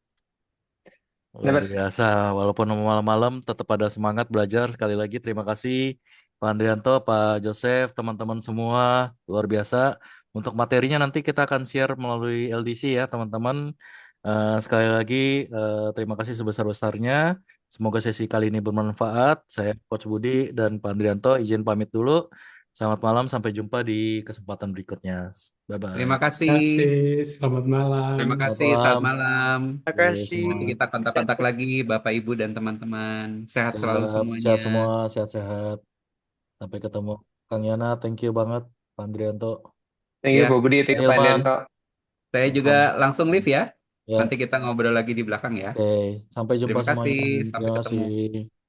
Luar Dapat. biasa, walaupun malam-malam tetap ada semangat belajar. Sekali lagi terima kasih Pak Andrianto, Pak Joseph, teman-teman semua. Luar biasa. Untuk materinya nanti kita akan share melalui LDC ya teman-teman. Sekali lagi terima kasih sebesar-besarnya. Semoga sesi kali ini bermanfaat. Saya Coach Budi dan Pak Andrianto izin pamit dulu. Selamat malam, sampai jumpa di kesempatan berikutnya. Bye-bye. Terima kasih. Terima kasih. Selamat malam. Terima Selamat kasih. Selamat malam. malam. Terima Oke, kasih. semua. Nanti kita kontak-kontak lagi Bapak Ibu dan teman-teman. Sehat selalu Siap, semuanya. sehat semua, sehat-sehat. Sampai ketemu. Kang Yana, thank you banget. Pak Andrianto. Thank you Ya, Bu Budi, thank you Pak Hilman, Andianto. saya juga sama-sama. langsung live ya. Ya, Nanti kita ngobrol lagi di belakang ya. oke. Sampai jumpa Terima kasih, semuanya. sampai Terima ketemu. kasih.